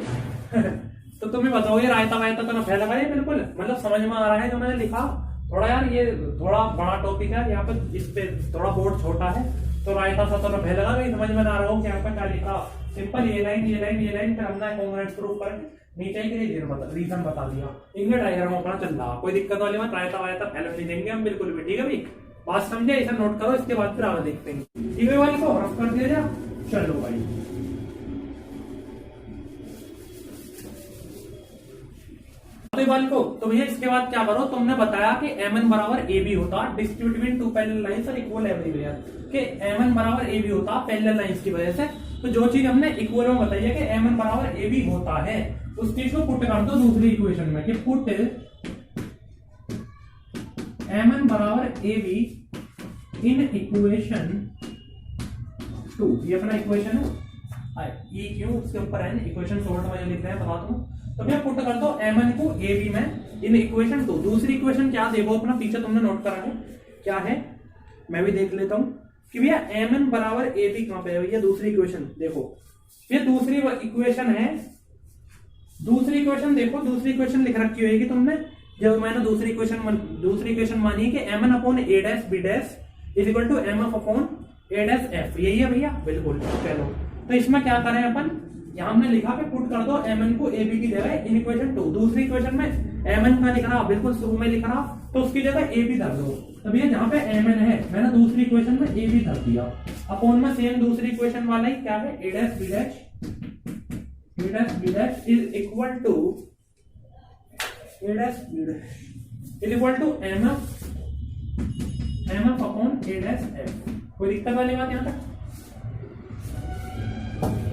तो तुम्हें बताओ ये रायता वायता तो न फैला है बिल्कुल, मतलब समझ में आ रहा है जो मैंने लिखा? थोड़ा यार ये थोड़ा बड़ा टॉपिक है यहाँ पे, इस पे थोड़ा बोर्ड छोटा है, तो रायता सा तो न फैलेगा, नहीं समझ में ना रहा हो कि यहाँ पे क्या लिखा। सिंपल ये लाइन ये लाइन ये लाइन, फिर हमने कॉन्ग्रुएंस प्रूफ करके नीचे के लिए रीजन बता दिया, इनका डायग्राम अपना चल रहा, कोई दिक्कत वाली बात, रायता वायता फैलन नहीं देंगे हम बिल्कुल भी, ठीक है भाई। बात समझे, ऐसा नोट करो, इसके बाद फिर आगे देखते हैं, ठीक है भाई। को रफ कर दिया जा, चलो भाई वाले को। तो भैया इसके बाद क्या करो, तुमने बताया कि एम एन बराबर ए बी होता, distance between two parallel lines are equal everywhere, कि एम एन बराबर ए बी होता पैरेलल लाइंस की वजह से। तो जो चीज हमने इक्वल में बताई है कि एम एन बराबर ए बी होता है, उस चीज को पुट कर दो दूसरी इक्वेशन में, कि पुट एम एन बराबर ए बी इन इक्वेशन 2, ये अपना इक्वेशन है, ई क्यों उसके ऊपर है इक्वेशन शॉर्ट में लिख रहे हैं, बता दूं। तो भैया पुट कर दो एम एन को ए बी में इन इक्वेशन 2। दूसरी इक्वेशन क्या, देखो अपना पीछे तुमने नोट करा है क्या है, मैं भी देख लेता हूं कि भैया एम एन बराबर ए बी कहां पे है भैया, दूसरी इक्वेशन देखो, ये दूसरी इक्वेशन है, दूसरी इक्वेशन देखो, दूसरी इक्वेशन लिख रखी होगी तुमने, जब मैंने दूसरी इक्वेशन मानी है कि M N upon A dash B dash is equal to M F upon A dash F, यही है भैया बिल्कुल। चलो तो इसमें क्या करें अपन, यहां हमने लिखा कि पुट कर दो एम एन को ए बी की जगह इन इक्वेशन 2। दूसरी इक्वेशन में एम एन का लिख रहा बिल्कुल शुरू में लिख रहा, तो उसकी जगह ए बी धर दो। तो भैया जहां पे एम एन है मैंने दूसरी इक्वेशन में ए बी धर दिया, अपॉन में सेम दूसरी इक्वेशन वाला ही क्या है, A dash B dash is equal to A dash B dash is equal to M F upon A dash F. कोई दिक्कत वाली बात यहाँ तक?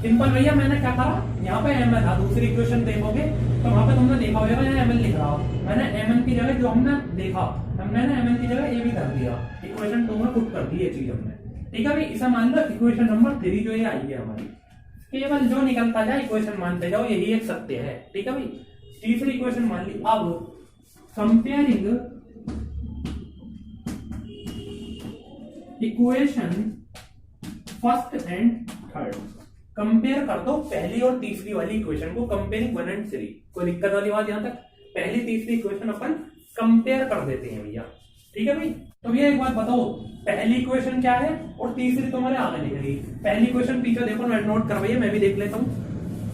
सिंपल भैया, मैंने क्या करा, यहाँ पे एम एन था, दूसरी इक्वेशन देखोगे तो वहां पे तुमने देखा होगा यहाँ एम एन लिख रहा, मैंने एम एन की जगह जो हमने देखा, हमने ना एम एन की जगह ए भी कर दिया, इक्वेशन 2 में पुट कर दी ये चीज हमने, ठीक है भाई। इसे मान लो इक्वेशन नंबर 3 जो ये आई है हमारी, केवल जो निकलता जाए इक्वेशन मानते जाओ, यही एक सत्य है, ठीक है भाई। तीसरी इक्वेशन मान ली। अब comparing equation first and third, compare कर दो पहली और तीसरी वाली इक्वेशन को, कंपेयरिंग 1 एंड 3। कोई दिक्कत वाली बात यहां तक? पहली तीसरी इक्वेशन अपन कंपेयर कर देते हैं भैया, ठीक है भाई। तो भैया एक बात बताओ, पहली इक्वेशन क्या है और तीसरी तुम्हारे आगे लिख रही। पहली इक्वेशन पीछे देखो, नोट करवाइए, मैं भी देख लेता हूँ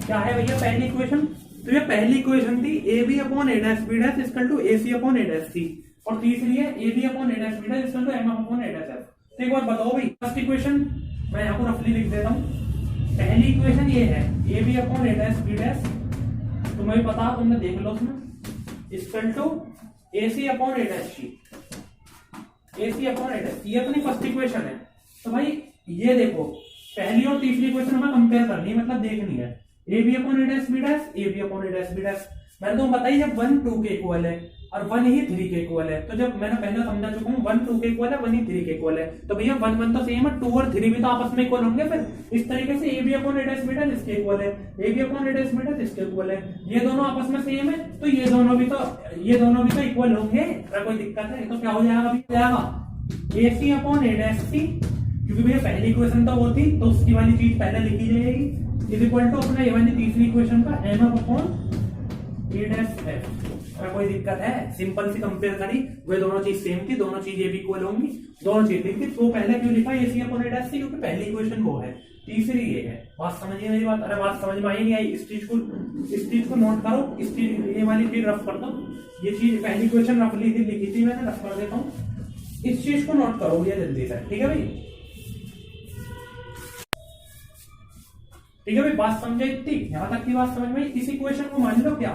क्या है भैया पहली इक्वेशन। तो ये पहली इक्वेशन थी A B upon A dash B dash equal to A C upon A dash C, और तीसरी है A B upon A dash B dash equal to M upon A dash F. तो एक बार बताओ भाई, फर्स्ट इक्वेशन मैं यहाँ को रफली लिख देता हूँ। पहली इक्वेशन ये है A B upon A dash B dash, तुम्हें भी पता, तुमने देख लो उसमें, equal to A C upon A dash C, A C upon A dash, ये अपनी फर्स्ट इक्वेशन है। तो भाई ये देखो, पहली और तीसरी इक्वेशन हमें कंपेयर करनी है, मतलब देखनी है। A B upon A dash B dash, A B upon A dash B dash. मैंने तुम्हें बताई जब 1 2 के इक्वल है और 1 ही 3 के इक्वल है, तो जब मैंने पहले समझा चुका हूँ 1 2 के इक्वल है 1 ही 3 के इक्वल है, तो भैया 1 1 तो सेम है, 2 और 3 भी तो आपस में इक्वल होंगे। फिर इस तरीके से A B upon A dash B dash इसके इक्वल है, A B upon A dash B dash इसके इक्वल है, ये दोनों आपस में सेम है, तो ये दोनों भी तो इक्वल होंगे। अगर कोई दिक्कत है तो क्या हो जाएगा, अभी हो जाएगा ए सी अपॉन ए डैश सी, क्योंकि भैया पहली इक्वेशन तो वो थी तो उसकी वाली चीज पहले लिखी जाएगी, इज इक्वल टू अपना ये वाली तीसरी इक्वेशन का M upon A dash F. अगर कोई दिक्कत है सिंपल सी कंपेयर करी, वे दोनों चीज सेम थी, दोनों चीजें भी इक्वल होंगी, दोनों चीज लिखी, तो पहले क्यों लिखा ए सी अपॉन ए डैश सी, क्योंकि पहली इक्वेशन वो है, तीसरी ये है। बात समझिए मेरी बात, अरे बात समझ में आई नहीं आई, इस चीज को नोट करो, इस चीज ये वाली चीज रफ कर दो, ये चीज पहली इक्वेशन रफ लिखी थी मैंने, रफ कर देता हूँ, इस चीज को नोट करो भैया जल्दी से, ठीक है भाई, ठीक है भाई, बात समझे इतनी, यहां तक की बात समझ में। इस इक्वेशन को मान लो, क्या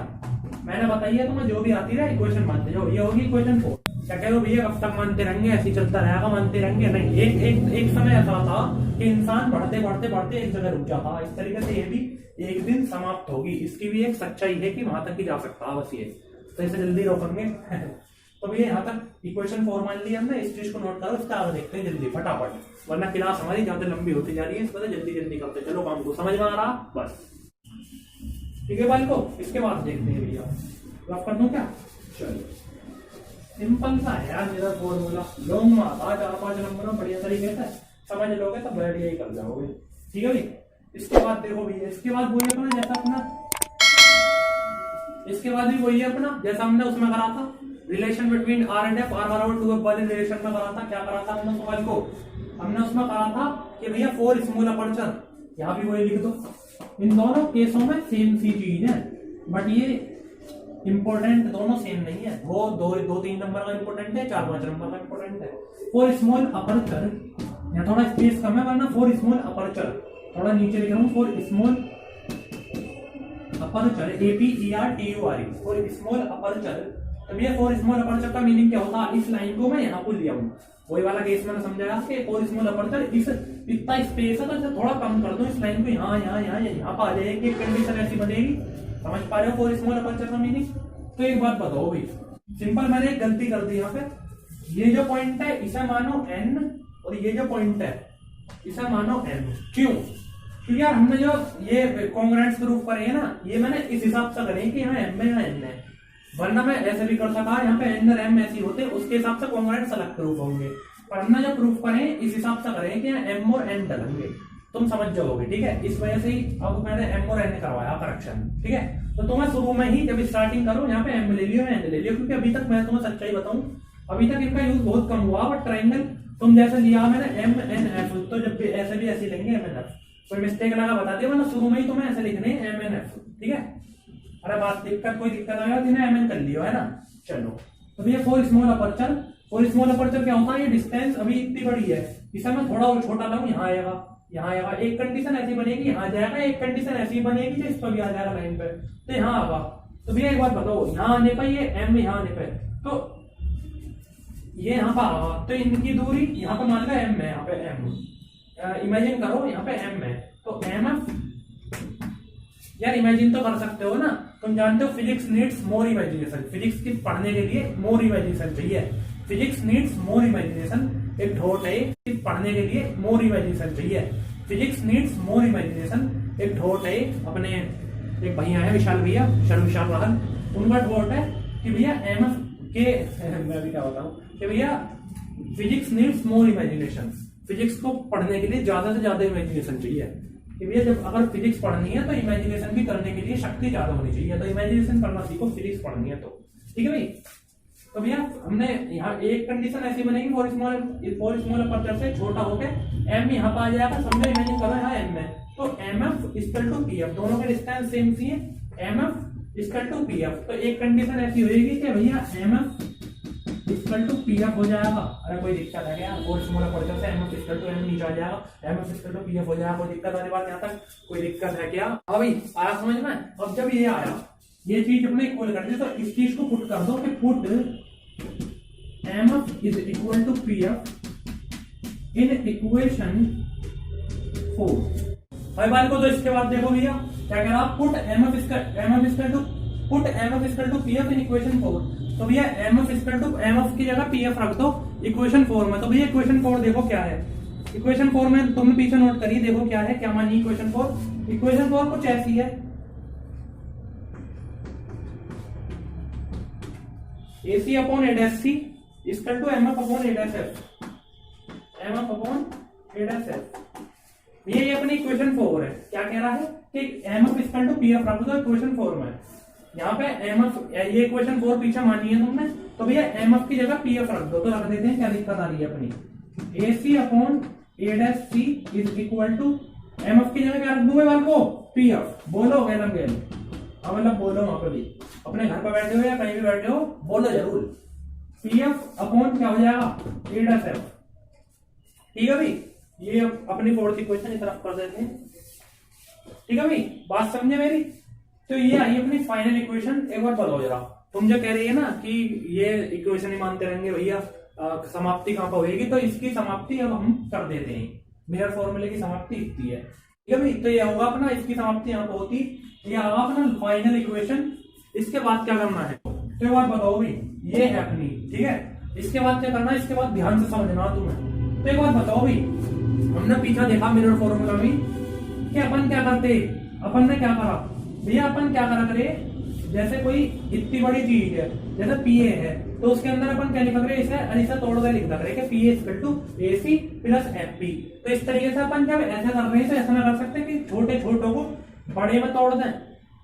मैंने बताई है तुम्हें, जो भी आती है इक्वेशन मानते जाओ, ये होगी इक्वेशन 4। क्या कह रहे हो भैया कब तक मानते रहेंगे, ऐसे चलता रहेगा, मानते रहेंगे? नहीं, एक समय ऐसा था कि इंसान बढ़ते बढ़ते बढ़ते एक जगह रुक जाता, इस तरीके से ये भी एक दिन समाप्त होगी, इसकी भी एक सच्चाई है कि वहां तक ही जा सकता है, बस ये तो इसे जल्दी रोकेंगे। तो भैया यहाँ तक इक्वेशन 4 मान लिया हमने, इस चीज को नोट करो, इसका आगे देखते हैं जल्दी फटाफट, वरना क्लास हमारी ज्यादा लंबी होती जा रही है, इस वजह जल्दी जल्दी करते चलो काम को, समझ में आ रहा बस, ठीक है भाई को। इसके बाद देखते हैं भैया, रफ कर दूं क्या, चलो सिंपल सा है यार मेरा फॉर्मूला, लॉन्ग में आता 4-5 नंबर में बढ़िया तरीके से समझ लोगे तो बढ़िया ही कर जाओगे, ठीक है भाई। इसके बाद देखो भैया, इसके बाद वही अपना जैसा अपना, इसके बाद भी वही है अपना जैसा हमने उसमें करा था, relation between R and F, R बराबर 2 एफ वाले रिलेशन में करा था। क्या करा था हमने सवाल को, हमने उसमें करा था कि भैया 4 स्मॉल अपर्चर, यहाँ भी वही लिख दो, इन दोनों केसों में सेम सी चीज है, बट ये इंपॉर्टेंट दोनों सेम नहीं है, वो 2-3 नंबर का इंपॉर्टेंट है, 4-5 नंबर का इंपॉर्टेंट है। 4 स्मॉल अपर्चर, यहाँ थोड़ा स्पेस कम है वरना 4 स्मॉल अपर्चर, थोड़ा नीचे लिख रहा हूँ, 4 small aperture, APERTURE, 4 small aperture. तो भैया 4 स्मॉल अपर्चर का मीनिंग क्या होता है, इस लाइन को मैं यहाँ को लिया हूँ, वही वाला केस मैंने समझाया कि 4 स्मॉल अपर्चर, इस इतना स्पेस है तो इसे थोड़ा कम कर दो, इस लाइन को यहाँ यहाँ यहाँ यहाँ पर आ जाएगी, एक कंडीशन ऐसी बनेगी, समझ पा रहे हो 4 स्मॉल अपर्चर का मीनिंग। तो एक बात बताओ भाई, सिंपल मैंने एक गलती कर दी यहाँ पे, ये जो पॉइंट है इसे मानो n और ये जो पॉइंट है इसे मानो m, क्यों? क्योंकि यार हमने जो ये कॉन्ग्रुएंस प्रूफ करे है ना, ये मैंने इस हिसाब से करे कि यहाँ m है यहाँ n है, वरना मैं ऐसे भी कर सकता, यहाँ पे n और m ऐसी होते उसके हिसाब से कॉन्ग्रुएंस अलग प्रूफ होंगे, पर हमने जो प्रूफ करे इस हिसाब से करें कि यहाँ m और n डलेंगे, तुम समझ जाओगे, ठीक है। इस वजह से ही अब मैंने m और n करवाया करेक्शन, ठीक है। तो तुम्हें शुरू में ही जब स्टार्टिंग करो यहाँ पे m ले लियो n ले लियो, क्योंकि अभी तक मैं तुम्हें सच्चाई बताऊं, अभी तक इनका यूज बहुत कम हुआ, बट ट्रायंगल तुम जैसे लिया मैंने m n f, तो जब भी ऐसे भी ऐसे लेंगे m n f, कोई मिस्टेक लगा बता दिया, वरना शुरू में ही तुम्हें ऐसे लिखने m n f, ठीक है। अरे बात कोई दिक्कत आएगा तो m n कर लियो, है ना। चलो तो भैया 4 स्मॉल अपर्चर, 4 स्मॉल अपर्चर क्या होता है, ये डिस्टेंस अभी इतनी बड़ी है, इसे मैं थोड़ा और छोटा लाऊं, यहाँ आएगा, यहाँ आएगा, एक कंडीशन ऐसी बनेगी यहाँ जाएगा, एक कंडीशन ऐसी बनेगी जो इस पर भी आ जाएगा लाइन पे, तो यहाँ आएगा। तो भैया एक बात बताओ, यहाँ आने पर ये m, यहाँ आने पर तो ये यहाँ पर आएगा, तो इनकी दूरी यहाँ पर मान लो m है, यहाँ पे m, इमेजिन करो यहाँ पे m है, तो m यार इमेजिन तो कर सकते हो ना, तुम जानते हो physics needs more imagination, physics की पढ़ने के लिए मोर इमेजिनेशन चाहिए, फिजिक्स नीड्स मोर इमेजिनेशन, एक ढोट है कि पढ़ने के लिए मोर इमेजिनेशन चाहिए, फिजिक्स नीड्स मोर इमेजिनेशन, एक ढोट है अपने एक भैया है विशाल भैया, विशाल रहल, उनका ढोट है कि भैया एम के मैं भी क्या बताऊं कि भैया physics needs more imagination, physics को पढ़ने के लिए ज्यादा से ज्यादा इमेजिनेशन चाहिए, कि भैया जब अगर फिजिक्स पढ़नी है तो इमेजिनेशन भी करने के लिए शक्ति ज्यादा होनी चाहिए, तो इमेजिनेशन करना सीखो फिजिक्स पढ़नी है तो, ठीक है भाई। तो भैया हमने यहाँ एक कंडीशन ऐसी बनेगी 4 स्मॉल अपर्चर से छोटा होके m यहाँ पर आ जाएगा, समझो इमेजिन करो यहाँ m है, तो mf इक्वल टू pf, दोनों के डिस्टेंस सेम सी है, mf इक्वल टू pf, तो एक कंडीशन ऐसी होगी कि भैया mf इक्वल टू pf हो जाएगा। अरे कोई दिक्कत है क्या, 4 स्मॉल अपर्चर से mf इक्वल टू m नीचे आ जाएगा, mf इक्वल टू pf हो जाएगा, कोई दिक्कत वाली बात यहाँ तक, कोई दिक्कत है क्या? हाँ भाई आया समझ में। अब जब ये आया, ये चीज अपने इक्वल कर दी, तो इस चीज को पुट कर दो कि put mf is equal to pf in equation 4। भाई बाल को तो इसके बाद देखो भैया क्या कह रहा, put M F equal to P F in equation 4। तो भैया M F equal to M F की जगह पी एफ रख दो इक्वेशन 4 में। तो भैया इक्वेशन 4 देखो क्या है, इक्वेशन 4 में तुमने पीछे नोट करिए, देखो क्या है, क्या मानी इक्वेशन 4। इक्वेशन 4 कुछ ऐसी है, AC upon A dash C equal to M F upon A dash F, M F upon A dash F. ये अपनी इक्वेशन 4 है। क्या कह रहा है कि M F equal to P F रख दो इक्वेशन 4 में। यहाँ पे एम एफ, ये इक्वेशन 4 पीछे मानी है तुमने, तो भैया एम एफ की जगह पी एफ रख दो। तो रख देते हैं, क्या दिक्कत आ रही है अपनी, AC upon A dash C is equal to M F की जगह क्या रख दूं मैं वाल को, पी एफ। बोलो गैलम गैल, अब मतलब बोलो वहां पे भी, अपने घर पे बैठे हो या कहीं भी बैठे हो, बोलो जरूर। पी एफ अपॉन क्या हो जाएगा, ए डैश एफ। ठीक है भाई, ये अपनी फोर्थ इक्वेशन इस तरफ कर देते हैं। ठीक है भाई, बात समझे मेरी। तो ये आई अपनी फाइनल इक्वेशन। एक बार बताओ जरा, तुम जो कह रही है ना कि ये इक्वेशन ही मानते रहेंगे भैया, समाप्ति कहां पर होगी, तो इसकी समाप्ति अब हम कर देते हैं। मिरर फॉर्मूले की समाप्ति इतनी है। ठीक है भाई, तो ये होगा अपना, इसकी समाप्ति यहाँ पर होती, ये होगा अपना फाइनल इक्वेशन। इसके बाद क्या करना है, तो एक बार बताओ भाई, ये है अपनी, ठीक है। इसके बाद क्या करना है, इसके बाद ध्यान से समझना तुम्हें। तो एक बार बताओ भाई, हमने पीछा देखा मिरर फॉर्मूला में कि अपन क्या करते, अपन ने क्या करा भैया, अपन क्या करा करे, जैसे कोई इतनी बड़ी चीज है जैसे पीए है, तो उसके अंदर अपन क्या लिखा करे, इसे तोड़ कर लिखा करे कि PA equal to AC plus FP. तो इस तरीके से अपन जब ऐसा कर रहे हैं तो ऐसा ना कर सकते कि छोटे छोटों को बड़े में तोड़ दें।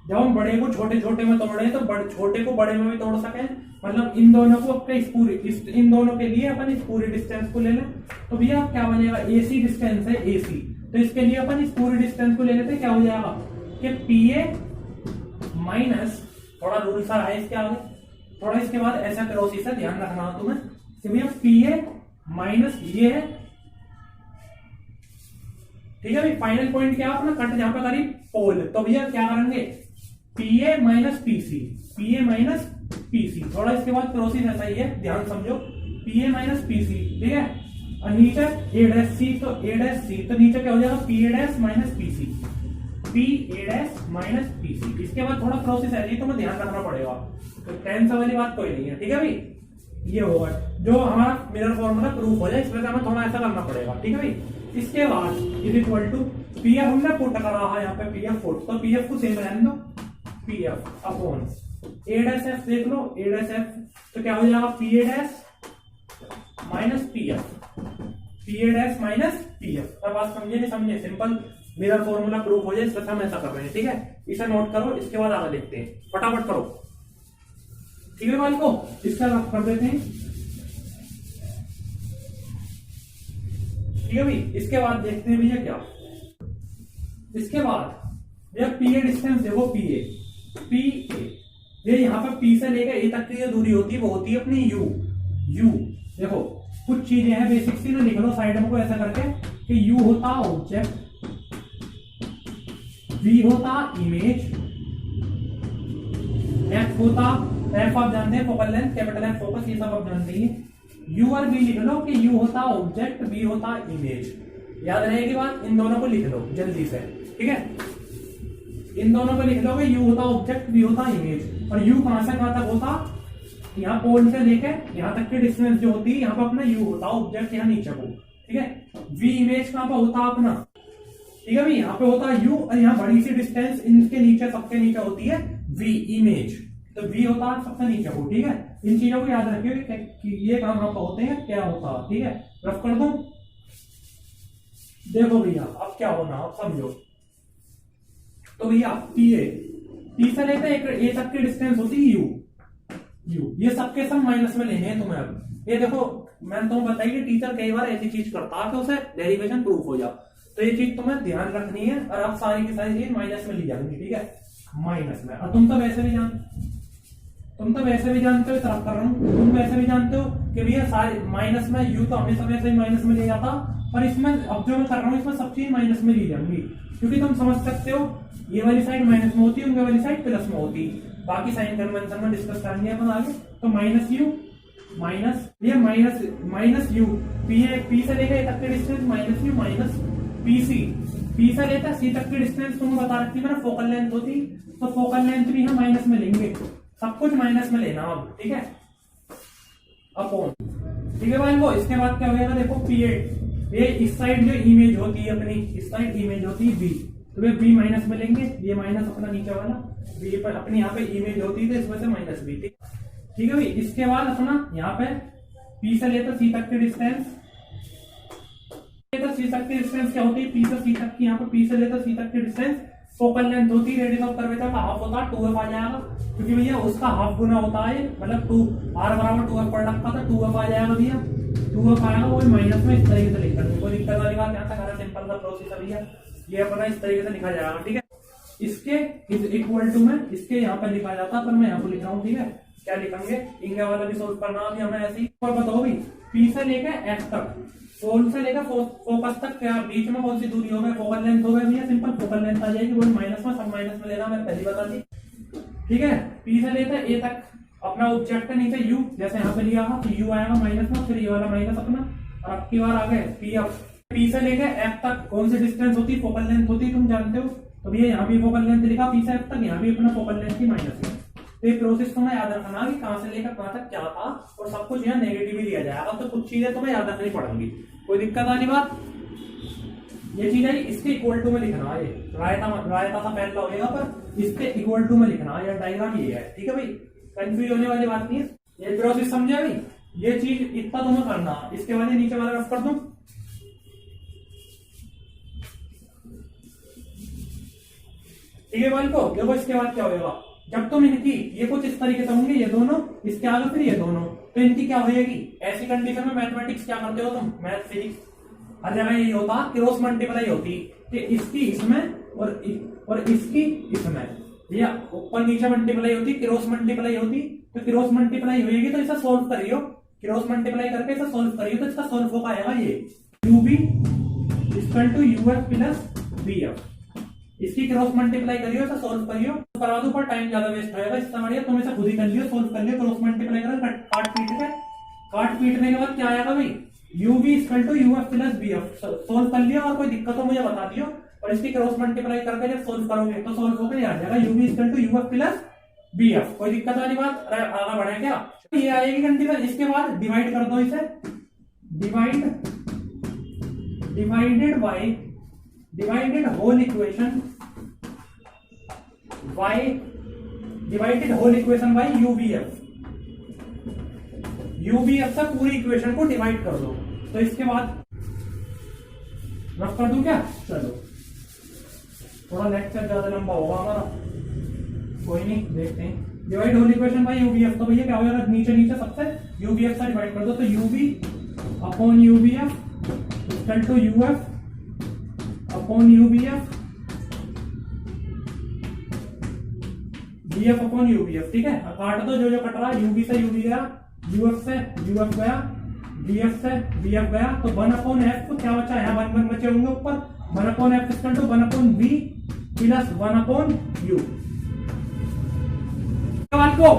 जब हम बड़े को छोटे छोटे में तोड़ रहे हैं तो छोटे को बड़े में भी तोड़ सकें, मतलब इन दोनों को अपने इन दोनों के लिए अपन इस पूरी डिस्टेंस को ले लें। तो भैया क्या बनेगा, एसी डिस्टेंस है एसी, तो इसके लिए अपन इस पूरी डिस्टेंस को ले लेते हैं। क्या हो जाएगा कि पीए माइनस, थोड़ा रूल सा है इसके आगे, थोड़ा इसके बाद ऐसा क्रॉस से ध्यान रखना हो तुम्हें कि भैया पीए माइनस ये है। ठीक है भाई, फाइनल पॉइंट क्या अपना कट जहां पर करीब पोल, तो भैया क्या करेंगे, पीए माइनस पीसी, पीए माइनस पीसी। थोड़ा इसके बाद प्रोसेस ऐसा ही है, ध्यान समझो, पीए माइनस पीसी। ठीक है, और नीचे ए डैश सी, तो ए डैश सी, तो नीचे क्या हो जाएगा, P A dash minus PC, P A dash minus PC. इसके बाद थोड़ा प्रोसेस है, तो मैं ध्यान रखना पड़ेगा, तो टेंशन वाली बात कोई नहीं है। ठीक है भाई, ये होगा जो हमारा मिरर फॉर्मूला प्रूफ हो जाए, इस वजह से हमें थोड़ा ऐसा करना पड़ेगा। ठीक है भाई, इसके बाद इज इक्वल टू पीएफ हमने पुट कर रहा है यहाँ पे पीएफ पुट, तो पीएफ को सेम रहने दो, PF upon A dash F. देख लो ए डैश एफ, तो क्या हो जाएगा, P A dash minus PF, P A dash minus PF. अब बात समझे नहीं समझे, सिंपल मिरर फॉर्मूला प्रूफ हो जाए, इस वजह हम ऐसा कर रहे हैं। ठीक है, इसे नोट करो, इसके बाद आगे देखते हैं, फटाफट करो। ठीक है बाल को, इसका कर देते हैं। ठीक है भाई, इसके बाद देखते हैं भैया क्या, इसके बाद भैया पीए डिस्टेंस देखो, पीए ये यहाँ पर पी से लेकर ए तक की जो दूरी होती है वो होती है अपनी यू। देखो कुछ चीजें हैं बेसिक सी, ना लिख लो साइड में को ऐसा करके कि यू होता ऑब्जेक्ट, वी होता इमेज, एफ होता, एफ आप जानते हैं focal length, capital F focus, ये सब आप जानते हैं। यू और बी लिख लो कि यू होता ऑब्जेक्ट, बी होता इमेज। याद रहेगी बात, इन दोनों को लिख लो जल्दी से। ठीक है, इन दोनों को लिख लो कि यू होता ऑब्जेक्ट, बी होता इमेज। और यू कहां से कहां तक होता, यहाँ पोल से लेकर यहाँ तक की डिस्टेंस जो होती है, यहाँ पर अपना यू होता ऑब्जेक्ट, यहाँ नीचे को। ठीक है, वी इमेज कहां पर होता अपना, ठीक है भाई, यहाँ पे होता यू, और यहाँ बड़ी सी डिस्टेंस इनके नीचे, सबके नीचे होती है वी इमेज, तो वी होता है सबसे नीचे को। ठीक है, इन चीजों को याद रखिए कि ये काम यहाँ पर होते हैं, क्या होता है। ठीक है, रफ कर दो। देखो भैया अब क्या होना, अब समझो। तो भैया पी से लेते ए तक की डिस्टेंस होती है यू, ये सबके सब माइनस में लेने हैं तुम्हें। अब ये देखो, मैंने तुम्हें बताई कि टीचर कई बार ऐसी चीज करता है कि उसे डेरिवेशन प्रूफ हो जाए, तो ये चीज तुम्हें ध्यान रखनी है। और अब सारी की सारी चीज माइनस में ली जाएंगी। ठीक है, माइनस में। और तुम तो वैसे भी जानते हो, तरफ कर रहा हूं, तुम वैसे भी जानते हो कि भैया सारे माइनस में, यू तो हमेशा वैसे ही माइनस में ले जाता, पर इसमें अब जो मैं कर रहा हूँ इसमें सब चीज माइनस में ली जाऊंगी, क्योंकि तुम समझ सकते हो ये वाली साइड माइनस में होती है, उनके वाली साइड प्लस में होती। बाकी साइन कन्वेंशन में डिस्कस करेंगे अपन आगे। तो माइनस यू माइनस, ये माइनस यू, पी से लेकर तक की distance minus you minus PC, P से लेकर सी तक की डिस्टेंस तुम्हें बता रखी है ना फोकल लेंथ होती, तो फोकल लेंथ भी हम माइनस में लेंगे, सब कुछ माइनस में लेना अब, ठीक है, अपॉन, ठीक है भाई। वो इसके बाद क्या हो जाएगा देखो P8, ये इस साइड जो इमेज होती है अपनी, इस साइड इमेज होती है बी, तो वे बी माइनस में लेंगे, ये माइनस अपना नीचे वाला बी पर अपनी यहाँ पे इमेज होती है तो इस वजह से माइनस बी, ठीक है भाई। इसके बाद अपना यहाँ पे पी से लेकर सी तक की डिस्टेंस, सी तक की डिस्टेंस क्या होती है, पी से सी तक की, यहाँ पे पी से लेकर सी तक की डिस्टेंस फोकल लेंथ होती है, रेडियस ऑफ कर्वेचर का हाफ होता है 2f आ जाएगा, क्योंकि भैया उसका हाफ गुना होता है, मतलब 2 r बराबर 2f पढ़ रखा था, 2f आ जाएगा भैया, 2f आएगा वो माइनस में इस तरीके से लिख देंगे, कोई दिक्कत वाली बात यहाँ तक हमारा सिंपल सा प्रोसेस है भैया, ये अपना इस तरीके से लिखा जाएगा, ठीक है। इसके इक्वल टू में इसके यहाँ पर लिखा जाता है, पर मैं यहाँ पर लिख रहा हूँ, ठीक है। क्या लिखेंगे, इंगे वाला भी सोल्व करना अभी हमें ऐसे ही, और बताओ भी पी से लेकर एफ तक, सोल से लेकर फोकस तक क्या बीच में कौन सी दूरी हो गई, फोकल लेंथ हो गई भैया, सिंपल फोकल लेंथ आ जाएगी, वो माइनस में, सब माइनस में लेना, मैं पहले बता दी, ठीक है। पी से लेकर ए तक अपना ऑब्जेक्ट है नीचे यू, जैसे यहाँ पे लिया था तो यू आएगा माइनस में, फिर ये वाला माइनस अपना, और अब की बार आ गए पी एफ, पी से लेकर एफ तक कौन सी डिस्टेंस होती है, फोकल लेंथ होती है, तुम जानते हो, तो भैया यहाँ भी फोकल लेंथ लिखा पी से एफ तक, यहाँ भी अपना फोकल लेंथ की माइनस है, तो ये प्रोसेस तुम्हें याद रखना कि कहां से लेकर कहां तक क्या था, और सब कुछ यहाँ नेगेटिव ही लिया जाएगा, तो कुछ चीजें तुम्हें याद रखनी पड़ेंगी, कोई दिक्कत वाली बात, ये चीज है इसके इक्वल टू में लिखना है, रायता सा पहला होगा, पर इसके इक्वल टू में लिखना है, डायग्राम ये है, ठीक है भाई, कंफ्यूज होने वाली बात नहीं है, ये प्रोसेस समझे भाई, ये चीज इतना तुम्हें करना, इसके बाद नीचे वाला रफ कर दूं, ठीक है भाई को देखो, इसके बाद क्या होगा, जब तुम इनकी ये कुछ इस तरीके से होंगे, ये दोनों इसके आगे फिर ये दोनों, तो इनकी क्या होगी, ऐसी कंडीशन में मैथमेटिक्स क्या करते हो तुम, मैथ फिजिक्स हर जगह यही होता, क्रॉस मल्टीप्लाई होती कि इसकी इसमें और इसकी इसमें, या ऊपर नीचे मल्टीप्लाई होती, क्रॉस मल्टीप्लाई होती, तो क्रॉस मल्टीप्लाई होगी तो इसे सोल्व करियो, क्रॉस मल्टीप्लाई करके इसे सोल्व करियो, तो इसका सोल्व हो पाएगा ये ub equal to uf plus bf, इसकी क्रॉस मल्टीप्लाई करियो, इसे सोल्व करियो, तो करा दो, पर टाइम ज्यादा वेस्ट होएगा, इससे बढ़िया तुम इसे खुद ही कर लियो, सोल्व कर लियो, क्रॉस मल्टीप्लाई करो, काट पीटने के बाद क्या आएगा भाई, ub equal to uf plus bf, solve कर लिया, और कोई दिक्कत हो मुझे बता दियो, और इसकी क्रॉस मल्टीप्लाई करके जब सोल्व करोगे तो सोल्व होकर आ जाएगा ub equal to uf plus bf, कोई दिक्कत वाली बात, आगे बढ़े क्या, तो ये आएगी कंडीशन। इसके बाद डिवाइड कर दो इसे, डिवाइडेड होल इक्वेशन बाय यूबीएफ से पूरी इक्वेशन को डिवाइड कर दो, तो इसके बाद रफ कर दूं क्या, चलो थोड़ा लेक्चर ज्यादा लंबा होगा हमारा, कोई नहीं देखते हैं, डिवाइड होल इक्वेशन बाय यूबीएफ, तो भैया क्या हो जाएगा, नीचे सबसे यूबीएफ से डिवाइड कर दो, तो UB upon UBF equal to UF upon UBF BF upon UBF, ठीक है, काट दो जो कट रहा है, यूबी से यूबी गया, यूएफ से यूएफ गया, बीएफ से बीएफ गया, तो 1 अपॉन एफ को क्या बचा, यहाँ 1 बचे होंगे ऊपर, 1 upon F equal to 1 upon B plus 1 upon U. सवाल को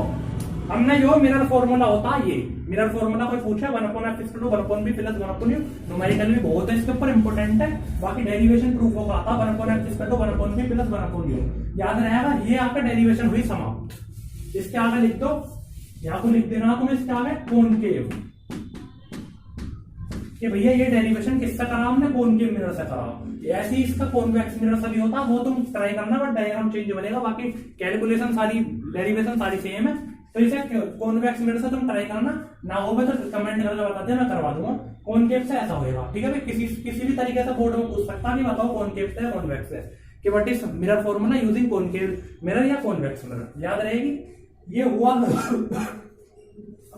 हमने जो मिरर फॉर्मूला होता है, ये मिरर फॉर्मूला कोई पूछा 1 upon F equal to 1 upon B plus 1 upon U, numerical भी बहुत है इसके ऊपर इंपॉर्टेंट है, बाकी डेरिवेशन प्रूफ होगा था 1 upon F equal to 1 upon B plus 1 upon U, याद रहेगा, ये आपका डेरिवेशन हुई समाप्त। इसके आगे लिख दो, यहां को लिख देना तुम, इसके आगे कॉनकेव, कि भैया ये डेरिवेशन किससे करा हमने, कॉनकेव मिरर से करा, ऐसे ही इसका कॉन्वेक्स मिरर से भी होता, वो तुम ट्राई करना, बट डायग्राम चेंज बनेगा, बाकी कैलकुलेशन सारी डेरिवेशन सारी सेम है, तो इसे कॉन्वेक्स मिरर से तुम ट्राई करना, ना हो तो कमेंट करके बता दे, मैं करवा दूंगा, कॉनकेव से ऐसा होगा, ठीक है भाई, किसी भी तरीके से बोर्ड में पूछ सकता, नहीं बताओ कॉनकेव से कॉन्वेक्स से, कि what is mirror formula using concave mirror या कॉन्वेक्स मिरर, याद रहेगी। ये हुआ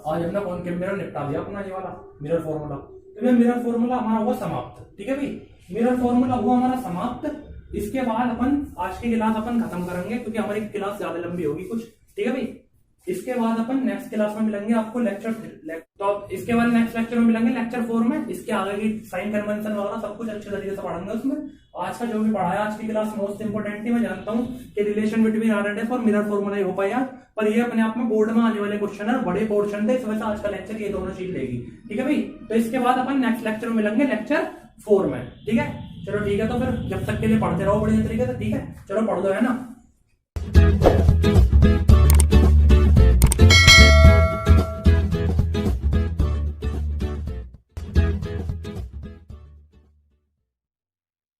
आज हमने कॉनकेव मिरर निपटा दिया अपना, ये वाला मिरर फॉर्मूला, तो मिरर फॉर्मूला हमारा हुआ समाप्त, ठीक है भाई, मिरर फॉर्मूला हुआ हमारा समाप्त। इसके बाद अपन आज की क्लास अपन खत्म करेंगे, क्योंकि हमारी क्लास ज्यादा लंबी होगी कुछ, ठीक है भाई। इसके बाद अपन नेक्स्ट क्लास में मिलेंगे आपको लेक्चर, तो इसके बाद नेक्स्ट लेक्चर में मिलेंगे लेक्चर 4 में, इसके आगे की साइन कन्वेंशन वगैरह सब कुछ अच्छे तरीके से पढ़ेंगे उसमें। आज का जो भी पढ़ा है आज की क्लास मोस्ट इंपोर्टेंट थी, मैं जानता हूँ कि relation between R and F और मिरर फॉर्मूला ही हो पाया, पर ये अपने आप में बोर्ड में आने वाले क्वेश्चन है, बड़े पोर्शन थे, इस वजह से आज का लेक्चर ये दोनों चीज लेगी, ठीक है भाई। तो इसके बाद अपन नेक्स्ट लेक्चर में मिलेंगे लेक्चर 4 में, ठीक है। चलो ठीक है, तो फिर जब तक के लिए पढ़ते रहो बढ़िया तरीके से, ठीक है, चलो पढ़ दो, है ना।